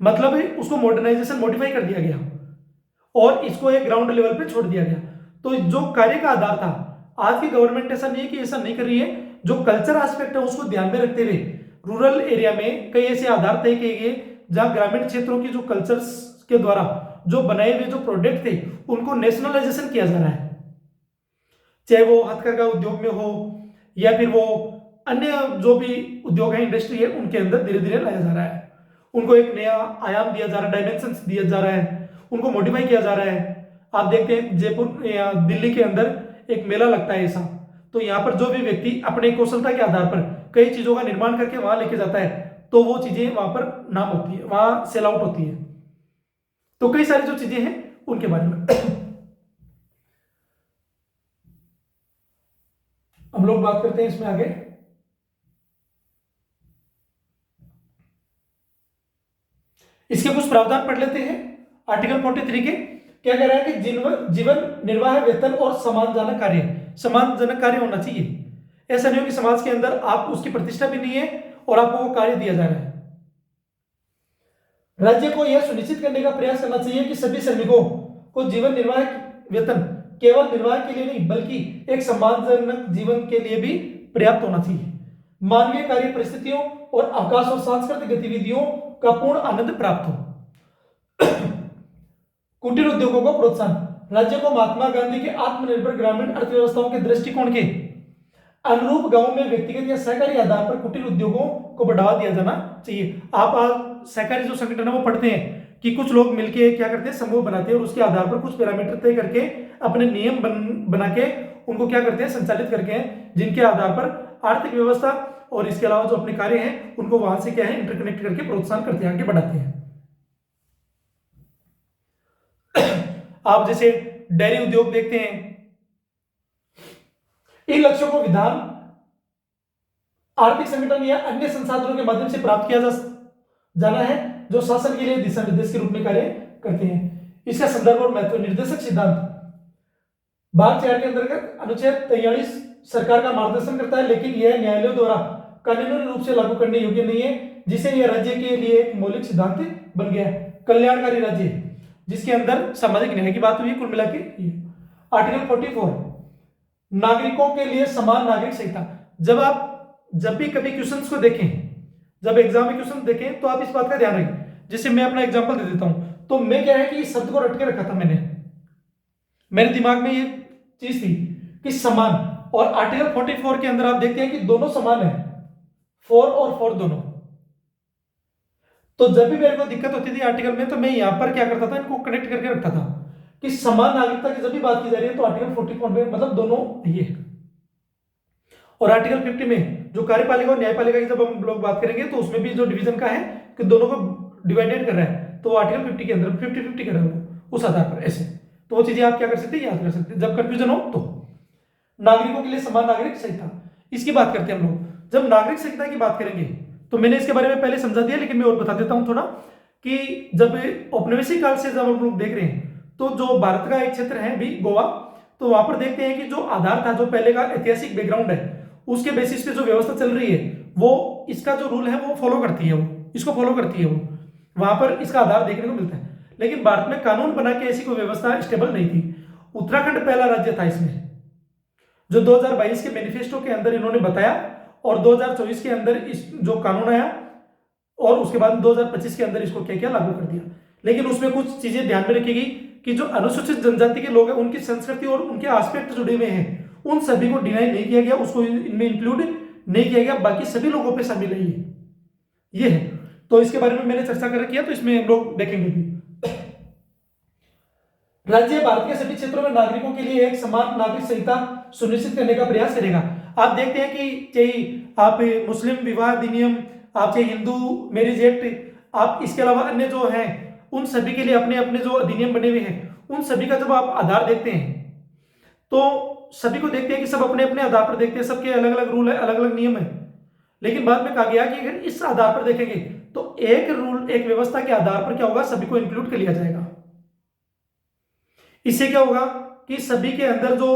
मतलब है उसको मॉडर्नाइजेशन, मॉडिफाई कर दिया गया, और इसको एक ग्राउंड लेवल पे छोड़ दिया गया। तो जो कार्य का आधार था, आज की गवर्नमेंट ऐसा नहीं है कि ऐसा नहीं कर रही है, जो कल्चर एस्पेक्ट है उसको ध्यान में रखते हुए रूरल एरिया में कई ऐसे आधार तय किए गए जहां ग्रामीण क्षेत्रों की जो कल्चर्स के द्वारा जो बनाए हुए जो प्रोडक्ट थे उनको नेशनलाइजेशन किया जा रहा है, चाहे वो हथकरघा उद्योग में हो या फिर वो अन्य जो भी उद्योग है, इंडस्ट्री है, उनके अंदर धीरे धीरे लाया जा रहा है, उनको एक नया आयाम दिया जा रहा है, डायमेंशन दिया जा रहा है, उनको मॉडिफाई किया जा रहा है। आप देखते हैं जयपुर या दिल्ली के अंदर एक मेला लगता है ऐसा, तो यहाँ पर जो भी व्यक्ति अपने कौशलता के आधार पर कई चीजों का निर्माण करके वहां लेके जाता है, तो वो चीजें वहां पर नाम होती है, वहां सेल आउट होती है। तो कई सारी जो चीजें हैं उनके बारे में हम लोग बात करते हैं इसमें आगे। इसके कुछ प्रावधान पढ़ लेते हैं। आर्टिकल 43 के क्या कह रहा है कि जीवन निर्वाह वेतन और सम्मानजनक कार्य होना चाहिए। ऐसा नहीं हो कि समाज के अंदर आप उसकी प्रतिष्ठा भी नहीं है और आपको वो कार्य दिया जा रहा है। राज्य को यह सुनिश्चित करने का प्रयास करना चाहिए कि सभी श्रमिकों को जीवन निर्वाह वेतन केवल निर्वाह के लिए नहीं बल्कि एक सम्मानजनक जीवन के लिए भी पर्याप्त होना चाहिए। मानवीय कार्य परिस्थितियों और अवकाश और सांस्कृतिक गतिविधियों का पूर्ण आनंद प्राप्त हो। कुटीर उद्योगों को प्रोत्साहन। राज्य को महात्मा गांधी के आत्मनिर्भर ग्रामीण अर्थव्यवस्थाओं के दृष्टिकोण के अनुरूप गांव में व्यक्तिगत या सहकारी आधार पर कुटीर उद्योगों को बढ़ावा दिया जाना चाहिए। आप सहकारी जो संगठन है वो पढ़ते हैं कि कुछ लोग मिलके क्या करते हैं, समूह बनाते हैं और उसके आधार पर कुछ पैरामीटर तय करके अपने नियम बना के उनको क्या करते हैं, संचालित करके हैं, जिनके आधार पर आर्थिक व्यवस्था और इसके अलावा जो अपने कार्य हैं उनको वहां से क्या है इंटरकनेक्ट करके प्रोत्साहन करते हैं, आगे बढ़ाते हैं। आप जैसे डेयरी उद्योग देखते हैं, इन लक्ष्यों को विधान, आर्थिक संगठन या अन्य संसाधनों के माध्यम से प्राप्त किया जाना है जो शासन के लिए दिशा निर्देश के रूप में कार्य करते हैं। इसका संदर्भ और महत्व, निर्देशक सिद्धांत भाग 4 के अंतर्गत अनुच्छेद 43 सरकार का मार्गदर्शन करता है, लेकिन यह न्यायालयों द्वारा कानूनी रूप से लागू करने योग्य नहीं है, जिसे यह राज्य के लिए एक मौलिक सिद्धांत बन गया है। कल्याणकारी राज्य, जिसके अंदर सामाजिक न्याय की बात हुई है। कुल मिला के आर्टिकल 44 नागरिकों के लिए समान नागरिक संहिता। जब भी कभी क्वेश्चंस को देखें, जब एग्जाम में क्वेश्चन देखें, तो आप इस बात का ध्यान रखें। जैसे मैं अपना एग्जांपल दे देता हूं, तो मैं क्या है कि इस शब्द को रट के रखा था, मेरे दिमाग में ये चीज थी कि समान, और आर्टिकल 44 के अंदर आप देखते हैं कि दोनों समान है, फॉर और फॉर दोनों। तो जब भी मेरे को दिक्कत होती थी आर्टिकल में, तो मैं यहां पर क्या करता था, इनको कनेक्ट करके रखता था कि समान नागरिकता की जब भी बात की जा रही है तो आर्टिकल 44 में मतलब दोनों ये। और आर्टिकल 50 में जो कार्यपालिका और न्यायपालिका की जब हम लोग बात करेंगे, तो उसमें भी जो डिवीजन का है कि दोनों को डिवाइडेड कर रहा है, तो आर्टिकल 50 के अंदर 50-50 कर रहा है वो, उस आधार पर ऐसे। तो वो चीजें आप क्या कर सकते हैं, याद कर सकते हैं जब कंफ्यूजन हो तो। नागरिकों के लिए समान नागरिक संहिता, इसकी बात करते हैं हम लोग। जब नागरिक संहिता की बात करेंगे, तो मैंने इसके बारे में पहले समझा दिया, लेकिन मैं और बता देता हूं थोड़ा, कि जब औपनिवेशिक काल से जब हम लोग देख रहे हैं, तो जो भारत का एक क्षेत्र है भी गोवा, तो वहां पर देखते हैं कि जो आधार था, जो पहले का ऐतिहासिक बैकग्राउंड है, उसके बेसिस पे जो व्यवस्था चल रही है, वो इसका जो रूल है वो फॉलो करती है, वो इसको फॉलो करती है, वो वहां पर इसका आधार देखने को मिलता है। लेकिन भारत में कानून बना के ऐसी कोई व्यवस्था स्टेबल नहीं थी। उत्तराखंड पहला राज्य था इसमें, जो 2022 के मैनिफेस्टो के अंदर इन्होंने बताया, और 2024 के अंदर इस जो कानून आया, और उसके बाद 2025 के अंदर इसको क्या क्या लागू कर दिया। लेकिन उसमें कुछ चीजें ध्यान में रखेगी कि जो अनुसूचित जनजाति के लोग हैं, उनकी संस्कृति और उनके एस्पेक्ट जुड़े हुए हैं, उन सभी को डिनाई नहीं किया गया, उसको इनमें इंक्लूड नहीं किया गया, बाकी सभी लोगों पे शामिल है ये है। तो इसके बारे में मैंने चर्चा कर रखी है, तो इसमें हम लोग देखेंगे भी। राज्य भारत के सभी क्षेत्रों में नागरिकों के लिए एक समान नागरिक संहिता सुनिश्चित करने का प्रयास करेगा। आप देखते हैं कि चाहे आप मुस्लिम विवाह अधिनियम, आप चाहे हिंदू मैरिज एक्ट, आप इसके अलावा अन्य जो हैं, उन सभी के लिए अपने अपने जो अधिनियम बने हुए हैं, उन सभी का जब आप आधार देखते हैं, तो सभी को देखते हैं कि सब अपने अपने आधार पर देखते हैं, सबके अलग अलग रूल है, अलग अलग नियम है। लेकिन बाद में कहा गया कि अगर इस आधार पर देखेंगे, तो एक रूल, एक व्यवस्था के आधार पर क्या होगा, सभी को इंक्लूड कर लिया जाएगा। इससे क्या होगा कि सभी के अंदर जो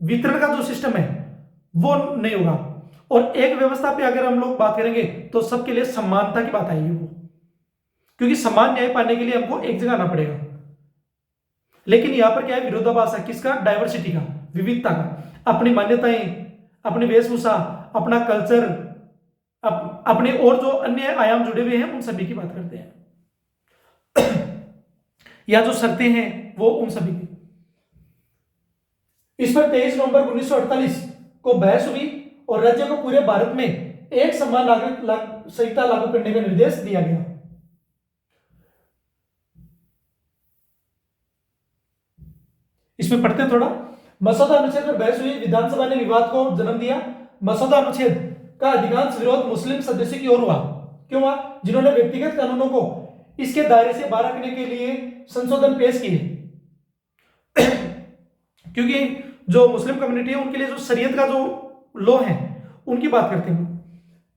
वितरण का जो सिस्टम है वो नहीं होगा, और एक व्यवस्था पे अगर हम लोग बात करेंगे, तो सबके लिए समानता की बात आएगी वो, क्योंकि समान न्याय पाने के लिए हमको एक जगह आना पड़ेगा। लेकिन यहां पर क्या है, विरोधाभास है किसका, डाइवर्सिटी का, विविधता का, अपनी मान्यताएं, अपनी वेशभूषा, अपना कल्चर, अपने और जो अन्य आयाम जुड़े हुए हैं, उन सभी की बात करते हैं या जो शर्तें हैं वो उन सभी की। इस पर 23 नवंबर 1948 को बहस हुई, और राज्य को पूरे भारत में एक समान नागरिक संहिता लागू करने का निर्देश दिया गया। इसमें पढ़ते हैं थोड़ा। मसौदा अनुच्छेद पर बहस हुई, विधानसभा ने विवाद को जन्म दिया। मसौदा अनुच्छेद का अधिकांश विरोध मुस्लिम सदस्यों की ओर हुआ। क्यों हुआ? जिन्होंने व्यक्तिगत कानूनों को इसके दायरे से बाहर रखने के लिए संशोधन पेश किए क्योंकि जो मुस्लिम कम्युनिटी है, उनके लिए जो शरीयत का जो लॉ है, उनकी बात करते हैं।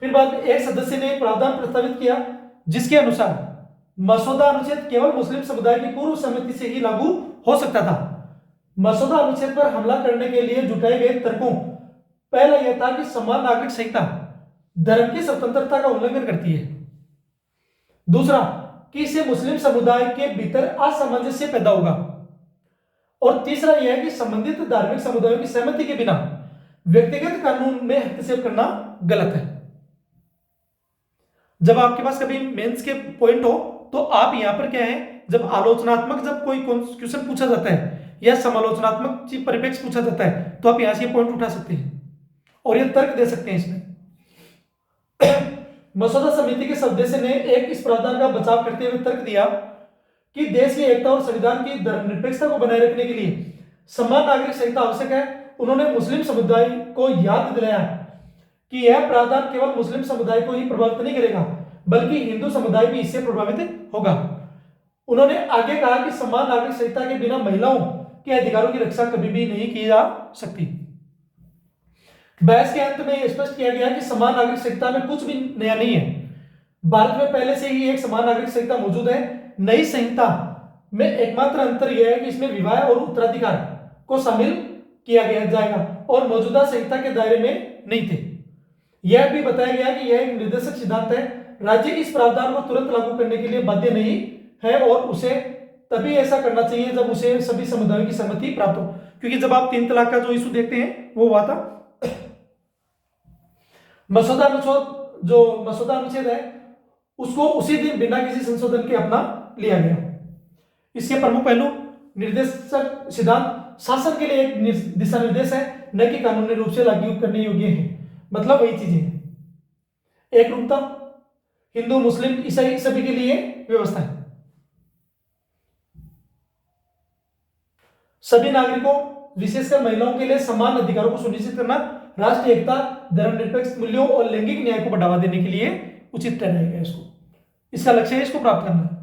फिर बाद में एक सदस्य ने प्रावधान प्रस्तावित किया, जिसके अनुसार मसौदा अनुच्छेद केवल मुस्लिम समुदाय की पूर्व सहमति से ही लागू हो सकता था। मसौदा अनुच्छेद पर हमला करने के लिए जुटाए गए तर्कों, पहला यह था कि समान नागरिक संहिता धर्म की स्वतंत्रता का उल्लंघन करती है। दूसरा, कि इससे मुस्लिम समुदाय के भीतर असामंजस्य पैदा होगा। और तीसरा यह है कि संबंधित धार्मिक समुदायों की सहमति के बिना व्यक्तिगत कानून में हस्तक्षेप करना गलत है। जब आपके पास कभी मेंस के पॉइंट हो, तो आप यहां पर क्या है, जब आलोचनात्मक जब कोई क्वेश्चन पूछा जाता है या समालोचनात्मक परिप्रेक्ष्य पूछा जाता है, तो आप यहां से पॉइंट उठा सकते हैं और ये तर्क दे सकते हैं इसमें। मसौदा समिति के सदस्य ने एक इस प्रावधान का बचाव करते हुए तर्क दिया कि देश की एकता और संविधान की धर्मनिरपेक्षता को बनाए रखने के लिए समान नागरिक संहिता आवश्यक है। उन्होंने मुस्लिम समुदाय को याद दिलाया कि यह प्रावधान केवल मुस्लिम समुदाय को ही प्रभावित नहीं करेगा, बल्कि हिंदू समुदाय भी इससे प्रभावित होगा। उन्होंने आगे कहा कि समान नागरिक संहिता के बिना महिलाओं के अधिकारों की रक्षा कभी भी नहीं की जा सकती। बहस के अंत में स्पष्ट किया गया कि समान नागरिक संहिता में कुछ भी नया नहीं है। भारत में पहले से ही एक समान नागरिक संहिता मौजूद है। नई संहिता में एकमात्र अंतर यह है कि इसमें विवाह और उत्तराधिकार को शामिल किया गया जाएगा और मौजूदा संहिता के दायरे में नहीं थे। यह भी बताया गया कि यह एक निर्देशक सिद्धांत है, राज्य इस प्रावधान को तुरंत लागू करने के लिए बाध्य नहीं है और उसे तभी ऐसा करना चाहिए जब उसे सभी समुदायों की सहमति प्राप्त हो। क्योंकि जब आप 3 तलाक का जो इशू देखते हैं वो हुआ था, मसौदा अनुच्छेद है उसको उसी दिन बिना किसी संशोधन के अपना लिया गया। इसके प्रमुख पहलू निर्देशक सिद्धांत शासन के लिए एक दिशा निर्देश है, न कि कानूनी रूप से लागू करने योग्य है। मतलब वही चीजें हैं, एक रूपता, हिंदू मुस्लिम ईसाई सभी के लिए व्यवस्था है। सभी नागरिकों विशेषकर महिलाओं के लिए समान अधिकारों को सुनिश्चित करना, राष्ट्रीय एकता, धर्मनिरपेक्ष मूल्यों और लैंगिक न्याय को बढ़ावा देने के लिए उचित ठहराएगा। इसका लक्ष्य है इसको प्राप्त करना।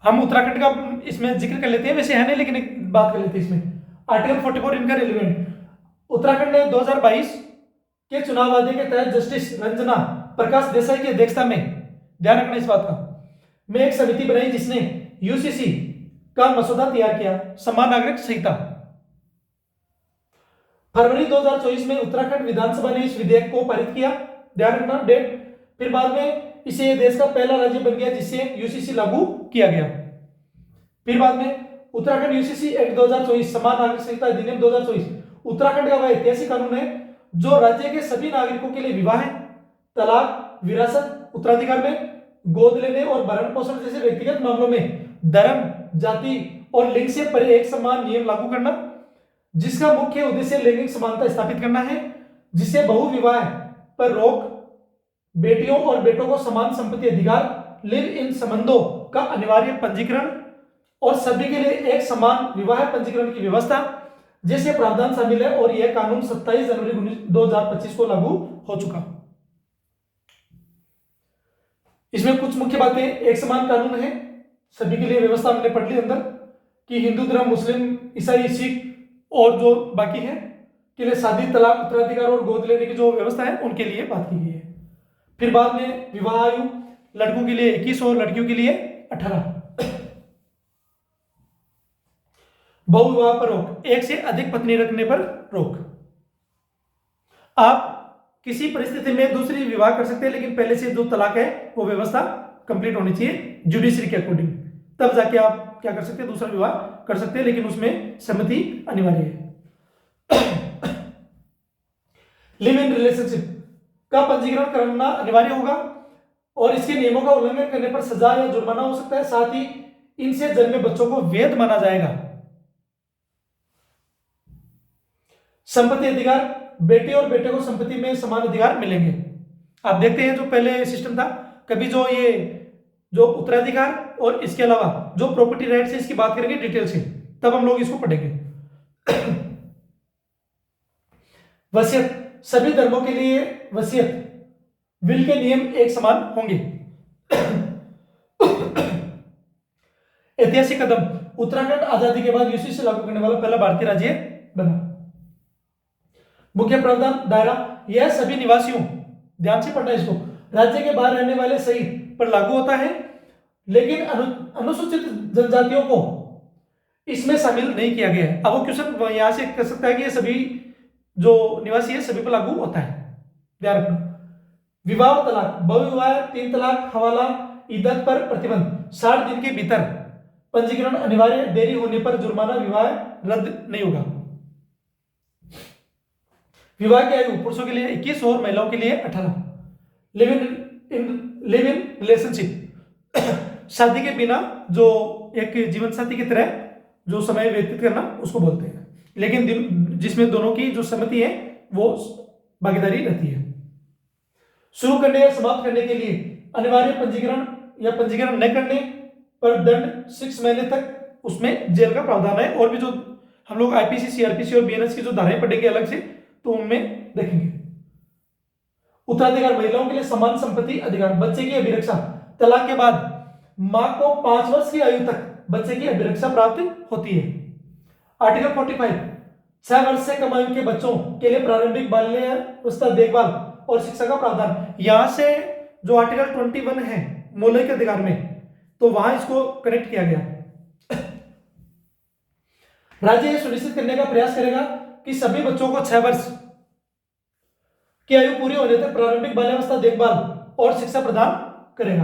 हम उत्तराखंड का इसमें जिक्र कर लेते हैं, वैसे है नहीं लेकिन एक बात कर लेते हैं इसमें। आर्टिकल 44 इनका रिलेवेंट, उत्तराखंड ने 2022 के चुनाव वादे के तहत जस्टिस रंजना प्रकाश देसाई की अध्यक्षता में, ध्यान रखना इस बात का, में एक समिति बनाई जिसने यूसीसी का मसौदा तैयार किया, समान नागरिक संहिता। फरवरी 2024 में उत्तराखंड विधानसभा ने इस विधेयक को पारित किया, ध्यान रखना डेट। फिर बाद में इसे देश का पहला राज्य बन गया जिससे यूसीसी लागू किया गया। फिर बाद में उत्तराखंड यूसीसी एक्ट 2024, समान नागरिक संहिता अधिनियम 2024 उत्तराखंड का वह ऐतिहासिक कानून है जो राज्य के सभी नागरिकों के लिए विवाह, तलाक, विरासत, उत्तराधिकार में गोद लेने और भरण पोषण जैसे व्यक्तिगत मामलों में धर्म, जाति और लिंग से परे एक समान नियम लागू करना, जिसका मुख्य उद्देश्य लैंगिक समानता स्थापित करना है, जिससे बहुविवाह पर रोक, बेटियों और बेटों को समान संपत्ति अधिकार, लिव इन संबंधों का अनिवार्य पंजीकरण और सभी के लिए एक समान विवाह पंजीकरण की व्यवस्था जैसे प्रावधान शामिल है। और यह कानून 27 जनवरी 2025 को लागू हो चुका। इसमें कुछ मुख्य बातें, एक समान कानून है, सभी के लिए व्यवस्था हमने पढ़ ली अंदर कि हिंदू धर्म, मुस्लिम, ईसाई, सिख और जो बाकी है के लिए शादी, तलाक, उत्तराधिकार और गोद लेने की जो व्यवस्था है उनके लिए बात की गई है। फिर बाद में विवाह आयु लड़कों के लिए 21 और लड़कियों के लिए 18। बहुविवाह पर रोक, एक से अधिक पत्नी रखने पर रोक। आप किसी परिस्थिति में दूसरी विवाह कर सकते हैं लेकिन पहले से जो तलाक है वो व्यवस्था कंप्लीट होनी चाहिए जुडिशरी के अकॉर्डिंग, तब जाके आप क्या कर सकते हैं, दूसरा विवाह कर सकते हैं, लेकिन उसमें सहमति अनिवार्य है। लिव इन रिलेशनशिप का पंजीकरण करना अनिवार्य होगा और इसके नियमों का उल्लंघन करने पर सजा या जुर्माना हो सकता है। साथ ही इनसे जन्मे बच्चों को वैध माना जाएगा। संपत्ति अधिकार, बेटे और बेटे को संपत्ति में समान अधिकार मिलेंगे। आप देखते हैं जो पहले सिस्टम था, कभी जो उत्तराधिकार और इसके अलावा जो प्रॉपर्टी राइट्स है इसकी बात करेंगे डिटेल से, तब हम लोग इसको पढ़ेंगे। वसीयत, सभी धर्मों के लिए वसीयत विल के नियम एक समान होंगे। ऐतिहासिक कदम, उत्तराखंड आजादी के बाद यूसीसी लागू करने वाला पहला भारतीय राज्य बना। मुख्य प्रावधान दायरा, यह सभी निवासियों, ध्यान से पढ़ना इसको, राज्य के बाहर रहने वाले सहित पर लागू होता है, लेकिन अनुसूचित जनजातियों को इसमें शामिल नहीं किया गया है। अब वो क्वेश्चन यहां से कर सकता है कि ये सभी जो निवासी है सभी पर लागू होता है, ध्यान रखना। विवाह और तलाक, बहुविवाह, 3 तलाक, हवाला, इद्दत पर प्रतिबंध, 60 दिन के भीतर पंजीकरण अनिवार्य, देरी होने पर जुर्माना, विवाह रद्द नहीं होगा। विवाह की आयु पुरुषों के लिए 21 और महिलाओं के लिए 18। लिव इन रिलेशनशिप, शादी के बिना जो एक जीवन साथी की तरह जो समय व्यतीत करना उसको बोलते हैं, लेकिन जिसमें दोनों की जो सहमति है वो भागीदारी रहती है। शुरू करने या समाप्त करने के लिए अनिवार्य पंजीकरण या पंजीकरण न करने पर दंड 6 महीने तक उसमें जेल का प्रावधान है। और भी जो हम लोग आईपीसी, सीआरपीसी और बीएनएस की जो धाराएं पढ़ेंगे अलग से, तो उनमें देखेंगे। उत्तराधिकार, महिलाओं के लिए समान संपत्ति अधिकार, बच्चे की अभिरक्षा, तलाक के बाद मां को 5 वर्ष की आयु तक बच्चे की अभिरक्षा प्राप्त होती है। आर्टिकल 45, 6 वर्ष से कम आयु के बच्चों के लिए प्रारंभिक बाल्यावस्था देखभाल और शिक्षा का प्रावधान, यहां से जो आर्टिकल 21 है मौलिक अधिकार में, तो वहां इसको कनेक्ट किया गया। राज्य यह सुनिश्चित करने का प्रयास करेगा कि सभी बच्चों को 6 वर्ष की आयु पूरी होने तक प्रारंभिक बाल्यावस्था देखभाल और शिक्षा प्रदान करेगा।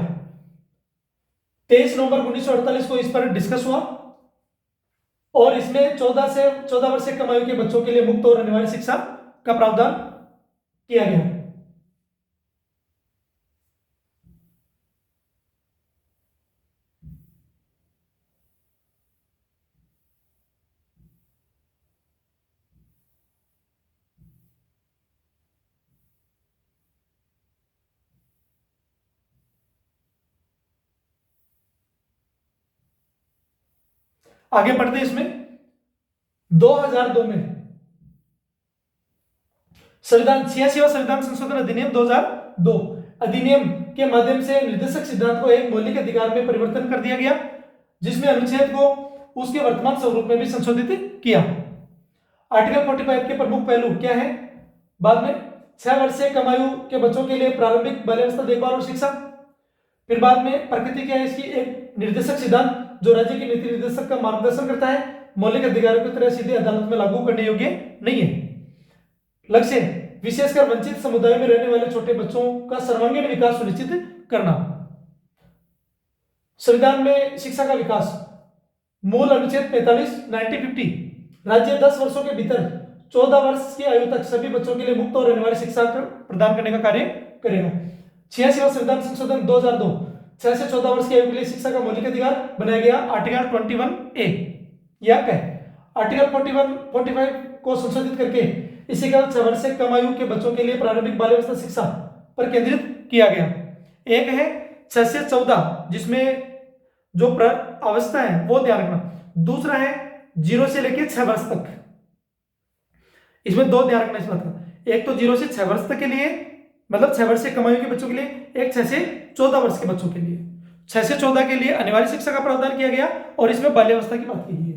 23 नवंबर 1948 को इस पर डिस्कस हुआ और इसमें 14 वर्ष से कम आयु के बच्चों के लिए मुफ्त और अनिवार्य शिक्षा का प्रावधान किया गया। आगे बढ़ते हैं। इसमें 2002 में संविधान 86वां संविधान संशोधन अधिनियम 2002 अधिनियम के माध्यम से निर्देशक सिद्धांत को एक मौलिक अधिकार में परिवर्तन कर दिया गया, जिसमें अनुच्छेद को उसके वर्तमान स्वरूप में भी संशोधित किया। आर्टिकल 45 के प्रमुख पहलू क्या है? बाद में 6 वर्ष से कम आयु के बच्चों के लिए प्रारंभिक बाल्यावस्था देखभाल और शिक्षा। फिर बाद में प्रकृति क्या है इसकी? एक निर्देशक सिद्धांत जो राज्य के नीति निर्देशक का मार्गदर्शन करता है, मौलिक अधिकारों की तरह सीधे अदालत में लागू करने योग्य नहीं है। लक्ष्य विशेषकर वंचित समुदायों में रहने वाले छोटे बच्चों का सर्वांगीण विकास सुनिश्चित करना। संविधान में शिक्षा का विकास, मूल अनुच्छेद 45 1950 राज्य 10 वर्षों के भीतर 14 वर्ष की आयु तक सभी बच्चों के लिए मुफ्त और अनिवार्य शिक्षा प्रदान करने का कार्य करेगा। 86वां संविधान संशोधन 2002 6 से 14 वर्ष की आयु के लिए शिक्षा का मौलिक अधिकार बनाया गया। आर्टिकल 21A या क्या है? आर्टिकल 45 को संशोधित करके इसी का 6 वर्ष से कम आयु के बच्चों के लिए प्रारंभिक बाल्यावस्था शिक्षा पर केंद्रित किया गया। एक है 6 से 14 जिसमें जो अवस्था है वो ध्यान रखना। दूसरा है 0 से लेकर 6 वर्ष तक। इसमें दो ध्यान रखना इस बात का, एक तो 0 से 6 वर्ष तक के लिए, मतलब 6 वर्ष से कम आयु के बच्चों के लिए, एक 6 से 14 वर्ष के बच्चों के लिए। 6 से 14 के लिए अनिवार्य शिक्षा का प्रावधान किया गया और इसमें बाल्यावस्था की बात की गई है।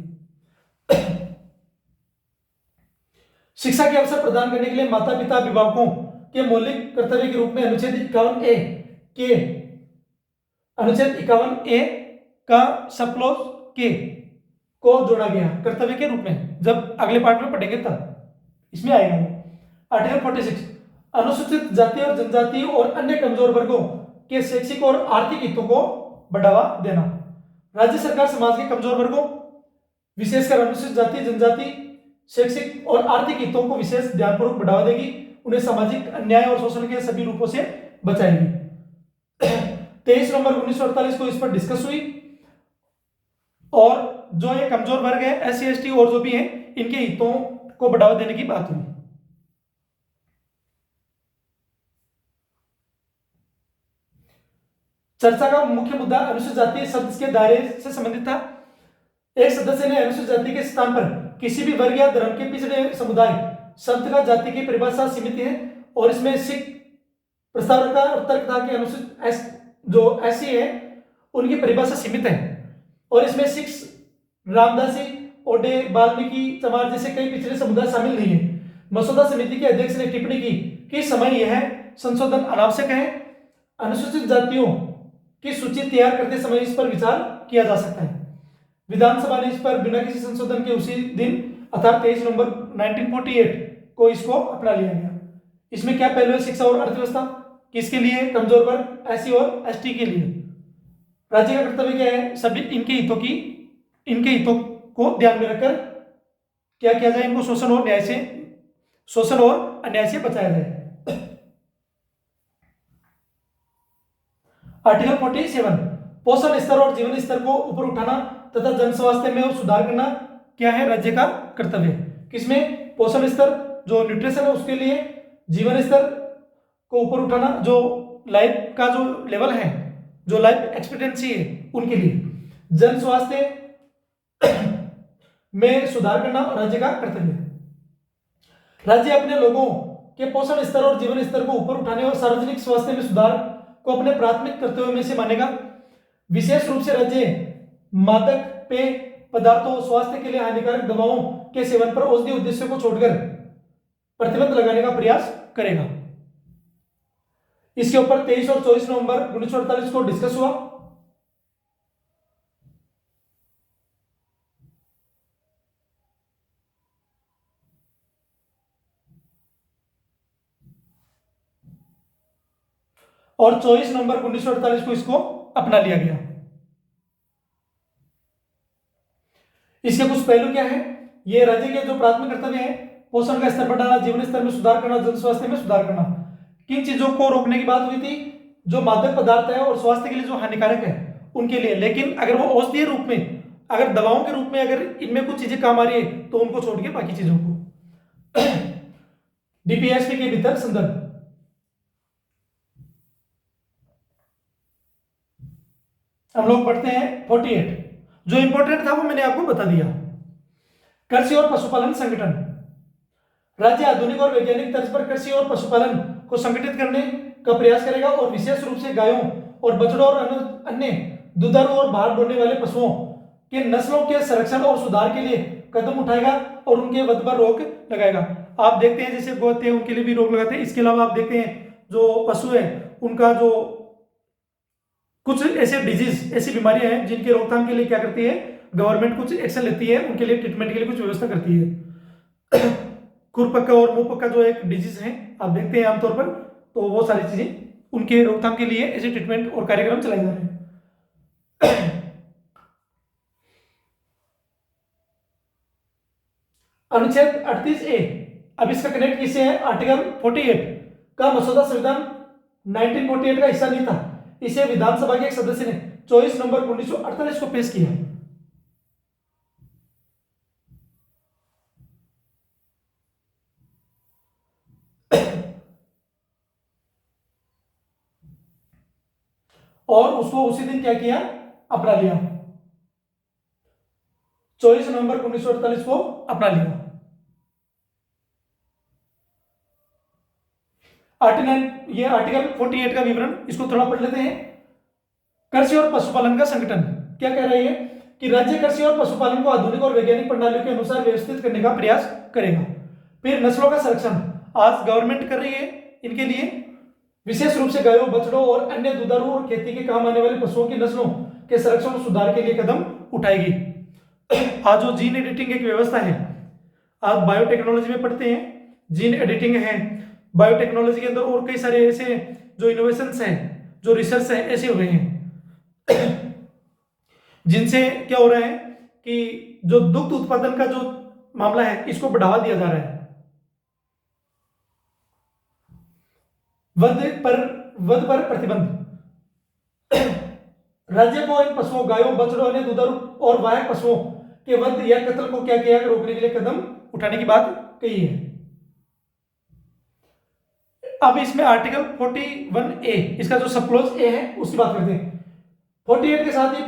शिक्षा के अवसर प्रदान करने के लिए माता पिता अभिभावकों के मौलिक कर्तव्य के रूप में अनुच्छेद 51A का सब क्लॉज के को जोड़ा गया कर्तव्य के रूप में। जब अगले पार्ट में पढ़ेंगे तब इसमें आएगा। आर्टिकल 46 अनुसूचित जाति और जनजाति और अन्य कमजोर वर्गों के शैक्षिक और आर्थिक हितों को बढ़ावा देना। राज्य सरकार समाज के कमजोर वर्गों विशेषकर अनुसूचित जाति जनजाति शैक्षिक और आर्थिक हितों को विशेष ध्यानपूर्वक बढ़ावा देगी, उन्हें सामाजिक अन्याय और शोषण के सभी रूपों से बचाएगी। 23 नवंबर 1948 को इस पर डिस्कस हुई और जो ये कमजोर वर्ग है SC ST और जो भी हैं इनके हितों को बढ़ावा देने की बात हुई। चर्चा का मुख्य मुद्दा अनुसूचित जाति शब्द के दायरे से संबंधित था। एक सदस्य ने अनुसूचित जाति के स्थान पर किसी भी वर्ग या धर्म के पिछड़े समुदाय शब्द का जाति की परिभाषा सीमित है और इसमें सिख प्रस्ताव रखा और तर्क था कि अनुसूचित जो SC है उनकी परिभाषा सीमित है और इसमें सिख रामदासी ओडे वाल्मीकि चमार जैसे कई पिछड़े समुदाय शामिल नहीं है। मसौदा समिति के अध्यक्ष ने टिप्पणी की कि समय यह संशोधन अनावश्यक है। अनुसूचित जातियों की सूची तैयार करते समय इस पर विचार किया जा सकता है। विधानसभा ने इस पर बिना किसी संशोधन के उसी दिन अर्थात 23 नवंबर 1948 को इसको अपना लिया गया। इसमें क्या पहलू है? शिक्षा और अर्थव्यवस्था। किसके लिए? कमजोर वर्ग SC और ST के लिए। राज्य का कर्तव्य क्या है? सभी इनके हितों को ध्यान में रखकर क्या किया जाए? इनको शोषण और अन्याय से बचाया जाए। आर्टिकल 47 पोषण स्तर और जीवन स्तर को ऊपर उठाना तथा जन स्वास्थ्य में सुधार करना क्या है? राज्य का कर्तव्य। किसमें? पोषण स्तर जो न्यूट्रिशन है उसके लिए, जीवन स्तर को ऊपर उठाना जो लाइफ का जो लेवल है, जो लाइफ एक्सपेक्टेंसी है उनके लिए, जन स्वास्थ्य में सुधार करना राज्य का कर्तव्य है। राज्य अपने लोगों के पोषण स्तर और जीवन स्तर को ऊपर उठाने और सार्वजनिक स्वास्थ्य में सुधार को अपने प्राथमिक कर्तव्यों में से मानेगा। विशेष रूप से राज्य मादक पेय पदार्थों, स्वास्थ्य के लिए हानिकारक दवाओं के सेवन पर औषधीय उद्देश्यों को छोड़कर प्रतिबंध लगाने का प्रयास करेगा। इसके ऊपर 23 और 24 नवंबर 1948 को डिस्कस हुआ। और 24 नवंबर 1948 को इसको अपना लिया गया। इसके कुछ पहलू क्या है? ये राज्य के जो प्राथमिक कर्तव्य है, पोषण का स्तर बढ़ाना, जीवन स्तर में सुधार करना, जन स्वास्थ्य में सुधार करना। किन चीजों को रोकने की बात हुई थी? जो मादक पदार्थ है और स्वास्थ्य के लिए जो हानिकारक है उनके लिए। लेकिन अगर वो औषधीय रूप में, अगर दवाओं के रूप में अगर इनमें कुछ चीजें काम आ रही है तो उनको छोड़ के बाकी चीजों को। डीपीएसपी के भीतर संदर्भ। हम लोग पढ़ते हैं 48। जो इंपॉर्टेंट था वो मैंने आपको बता दिया। कृषि और पशुपालन संगठन। राज्य आधुनिक और वैज्ञानिक तर्ज पर कृषि और पशुपालन को संगठित करने का प्रयास करेगा और विशेष रूप से गायों और बछड़ों और अन्य दुधारू और बाहर दौड़ने वाले पशुओं के नस्लों के संरक्षण और सुधार के लिए कदम उठाएगा और उनके वध पर रोक लगाएगा। आप देखते हैं जैसे गौ हैं उनके लिए भी रोक लगाते हैं। इसके अलावा आप देखते हैं जो पशु है उनका जो कुछ ऐसे डिजीज, ऐसी बीमारियां हैं जिनके रोकथाम के लिए क्या करती है गवर्नमेंट, कुछ एक्शन लेती है, उनके लिए ट्रीटमेंट के लिए कुछ व्यवस्था करती है। खुरपक्का और मुंह पक्का जो एक डिजीज है आप देखते हैं आमतौर पर, तो वो सारी चीजें उनके रोकथाम के लिए ऐसे ट्रीटमेंट और कार्यक्रम चलाए जा रहे हैं। अनुच्छेद 38A, अब इसका कनेक्ट किससे है? आर्टिकल 48 का मसौदा संविधान 1948 का हिस्सा नहीं था। इसे विधानसभा के एक सदस्य ने 24 नवंबर 1948 को पेश किया। और उसको उसी दिन क्या किया? अपना लिया। 24 नवंबर 1948 को अपना लिया। 49, ये आर्टिकल 48 का विवरण, इसको थोड़ा पढ़ लेते हैं। कृषि और पशुपालन का संगठन क्या कह रही है कि राज्य कृषि और पशुपालन को आधुनिक और वैज्ञानिक प्रणालियों के अनुसार व्यवस्थित करने का प्रयास करेगा। फिर नस्लों का संरक्षण आज गवर्नमेंट कर रही है इनके लिए, विशेष रूप से गायों, बछड़ों और अन्य दुधारू और खेती के काम आने वाले पशुओं की नस्लों के संरक्षण और सुधार के लिए कदम उठाएगी। आज जो जीन एडिटिंग एक व्यवस्था है, आप बायोटेक्नोलॉजी में पढ़ते हैं, जीन एडिटिंग है बायोटेक्नोलॉजी के अंदर, और कई सारे ऐसे जो इनोवेशंस हैं, जो रिसर्च है, ऐसे हुए हैं जिनसे क्या हो रहा है कि जो दुग्ध उत्पादन का जो मामला है इसको बढ़ावा दिया जा रहा है। वध पर प्रतिबंध। राज्य को इन पशुओं, गायों, बछड़ों, अन्य दुधारू और वाहक पशुओं के वध या कत्ल को क्या किया रोकने के लिए कदम उठाने की बात कही है। अब इसमें आर्टिकल 41A, इसका जो सब क्लॉज ए है उसकी बात करते हैं। 48 के साथ ही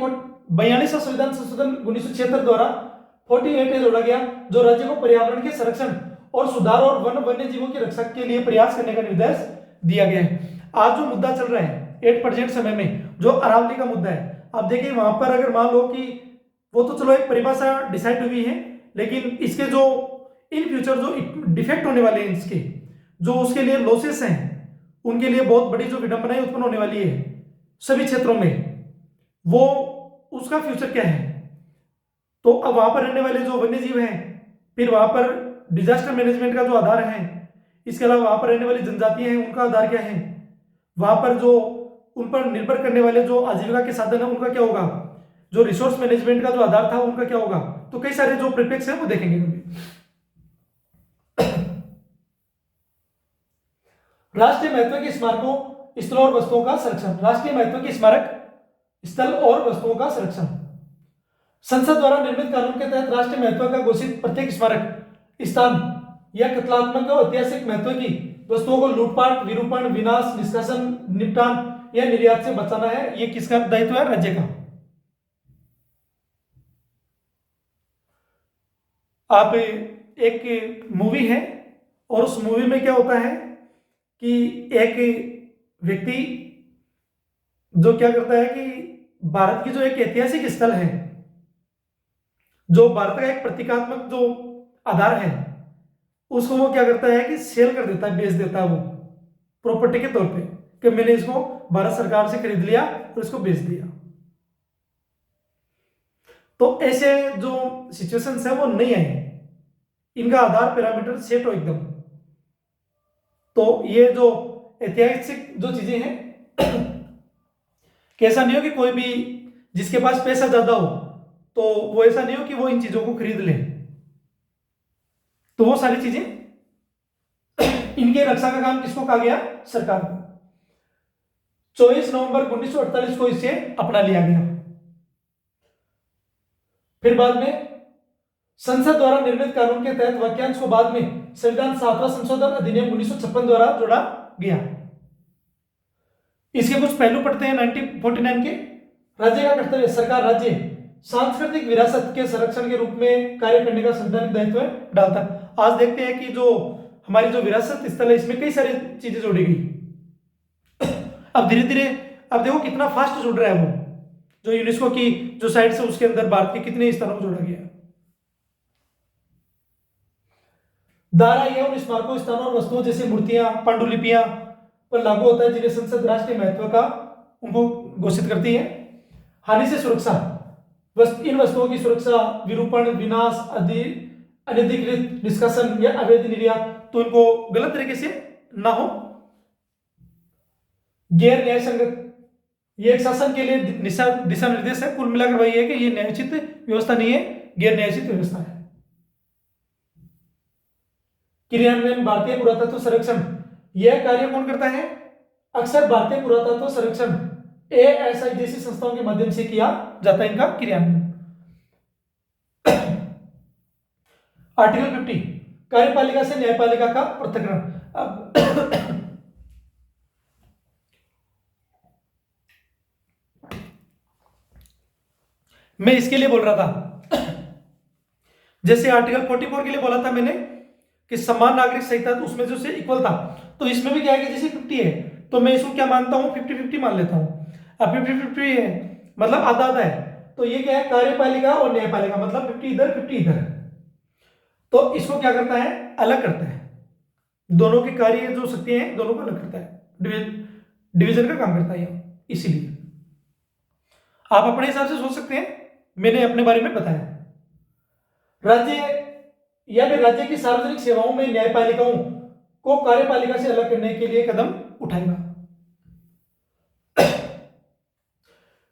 42वां संविधान संशोधन 1976 द्वारा 48A जोड़ा गया, जो राज्य को पर्यावरण के संरक्षण और सुधार और वन्य जीवों की रक्षा के लिए प्रयास करने का निर्देश दिया गया है। आज जो मुद्दा चल रहा है 8% समय में, जो अरावली का मुद्दा है, आप देखिए वहां पर अगर मान लो कि वो तो चलो एक परिभाषा डिसाइड हुई है, लेकिन इसके जो इन फ्यूचर जो डिफेक्ट होने वाले हैं, इसके जो उसके लिए लॉसेस हैं, उनके लिए बहुत बड़ी जो विडंबनाएं उत्पन्न होने वाली है सभी क्षेत्रों में, वो उसका फ्यूचर क्या है। तो अब वहां पर रहने वाले जो वन्य जीव हैं, फिर वहां पर डिजास्टर मैनेजमेंट का जो आधार है, इसके अलावा वहां पर रहने वाली जनजातियां हैं उनका आधार क्या है, वहां पर जो उन पर निर्भर करने वाले जो आजीविका के साधन है उनका क्या होगा, जो रिसोर्स मैनेजमेंट का जो आधार था उनका क्या होगा। तो कई सारे जो परिप्रेक्ष्य है वो देखेंगे। राष्ट्रीय महत्व के स्मारकों, स्थलों और वस्तुओं का संरक्षण। राष्ट्रीय महत्व के स्मारक, स्थल और वस्तुओं का संरक्षण। संसद द्वारा निर्मित कानून के तहत राष्ट्रीय महत्व का घोषित प्रत्येक स्मारक, स्थान या कलात्मक और ऐतिहासिक महत्व की वस्तुओं को लूटपाट, विरूपण, विनाश, निष्कासन, निपटान या निर्यात से बचाना है। ये किसका दायित्व है? राज्य का। आप एक मूवी है और उस मूवी में क्या होता है कि एक व्यक्ति जो क्या करता है कि भारत की जो एक ऐतिहासिक स्थल है, जो भारत का एक प्रतीकात्मक जो आधार है, उसको वो क्या करता है कि सेल कर देता है, बेच देता है वो प्रॉपर्टी के तौर पे। कि मैंने इसको भारत सरकार से खरीद लिया और इसको बेच दिया। तो ऐसे जो सिचुएशंस है वो नहीं आई, इनका आधार पैरामीटर सेट हो एकदम। तो ये जो ऐतिहासिक जो चीजें हैं कि ऐसा नहीं हो कि कोई भी जिसके पास पैसा ज्यादा हो तो वो ऐसा नहीं हो कि वो इन चीजों को खरीद ले। तो वो सारी चीजें इनके रक्षा का काम किसको कहा गया? सरकार को। 24 नवंबर 1948 को इसे अपना लिया गया। फिर बाद में संसद द्वारा निर्मित कानून के तहत वाक्यांश को बाद में संविधान 7वां संशोधन अधिनियम 1956 द्वारा जोड़ा गया। इसके कुछ पहलू पढ़ते हैं 1949 के। राज्य का कर्तव्य, सरकार राज्य सांस्कृतिक विरासत के संरक्षण के रूप में कार्य करने का संवैधानिक दायित्व डालता है। आज देखते हैं कि जो हमारी जो विरासत स्थल है इसमें कई सारी चीजें जोड़ी गई। अब धीरे धीरे अब देखो कितना फास्ट जुड़ रहा है वो, जो यूनेस्को की जो साइट से उसके अंदर भारत के कितने स्थानों को जोड़ा गया। धारा यह उन स्मारकों, स्थानों और वस्तुओं जैसे मूर्तियां, पांडुलिपियां पर लागू होता है जिन्हें संसद राष्ट्रीय महत्व का उनको घोषित करती है। हानि से सुरक्षा, इन वस्तुओं की सुरक्षा, विरूपण, विनाश, अनधिकृत निष्कासन या अवैध निर्यात, तो इनको गलत तरीके से ना हो। गैर न्याय संगत, ये एक शासन के लिए दिशा निर्देश है। कुल मिलाकर वही है कि ये न्यायोचित व्यवस्था नहीं है, गैर न्यायोचित व्यवस्था है। क्रियान्वयन, भारतीय पुरातत्व सर्वेक्षण, यह कार्य कौन करता है? अक्सर भारतीय पुरातत्व सर्वेक्षण ASI जैसी संस्थाओं के माध्यम से किया जाता है इनका क्रियान्वयन। आर्टिकल 50, कार्यपालिका से न्यायपालिका का पृथक्करण। मैं इसके लिए बोल रहा था, जैसे आर्टिकल 44 के लिए बोला था मैंने कि समान नागरिक संहिता, उसमें जो से इक्वल था, तो इसमें भी क्या है कि जैसे 50 है तो मैं इसको क्या मानता हूं? 50-50 मान लेता हूं। अब 50-50 है मतलब आधा आधा है, तो ये क्या है? कार्यपालिका और न्यायपालिका, मतलब 50 इधर 50 इधर। तो इसको क्या करता है? अलग करता है। दोनों के कार्य जो शक्ति हैं दोनों को अलग करता है, डिवीजन का काम करता है। इसीलिए आप अपने हिसाब से सोच सकते हैं, मैंने अपने बारे में बताया। राज्य या फिर राज्य की सार्वजनिक सेवाओं में न्यायपालिकाओं को कार्यपालिका से अलग करने के लिए कदम उठाएगा।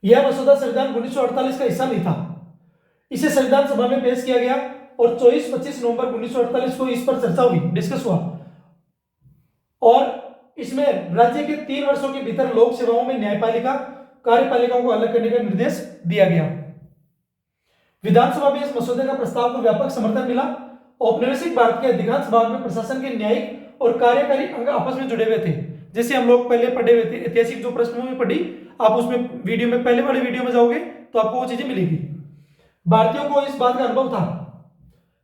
यह मसौदा संविधान 1948 का हिस्सा नहीं था। इसे संविधान सभा में पेश किया गया और 24-25 नवंबर 1948 को इस पर चर्चा हुई, डिस्कस हुआ, और इसमें राज्य के 3 वर्षों के भीतर लोक सेवाओं में न्यायपालिका कार्यपालिकाओं को अलग करने का निर्देश दिया गया। विधानसभा में इस मसौदे का प्रस्ताव को व्यापक समर्थन मिला। औपनिवेशिक भारत के अधिकांश भाग में प्रशासन के न्यायिक और कार्यकारी अंग आपस में जुड़े हुए थे। जैसे हम लोग पहले पढ़े हुए थे, ऐतिहासिक जो प्रश्नों में पढ़ी, आप उसमें वीडियो में पहले वाले वीडियो में जाओगे तो आपको वो चीजें मिलेगी। भारतीयों को इस बात का अनुभव था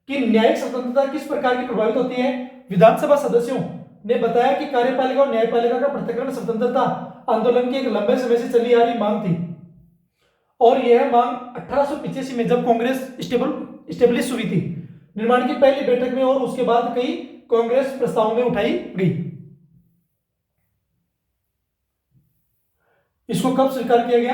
कि न्यायिक स्वतंत्रता किस प्रकार की प्रभावित होती है। विधानसभा सदस्यों ने बताया कि कार्यपालिका और न्यायपालिका का पृथक्करण स्वतंत्रता आंदोलन की एक लंबे समय से चली आ रही मांग थी, और यह मांग 1885 में जब कांग्रेस स्टेब्लिश हुई थी, निर्माण की पहली बैठक में और उसके बाद कई कांग्रेस प्रस्तावों में उठाई गई। इसको कब स्वीकार किया गया?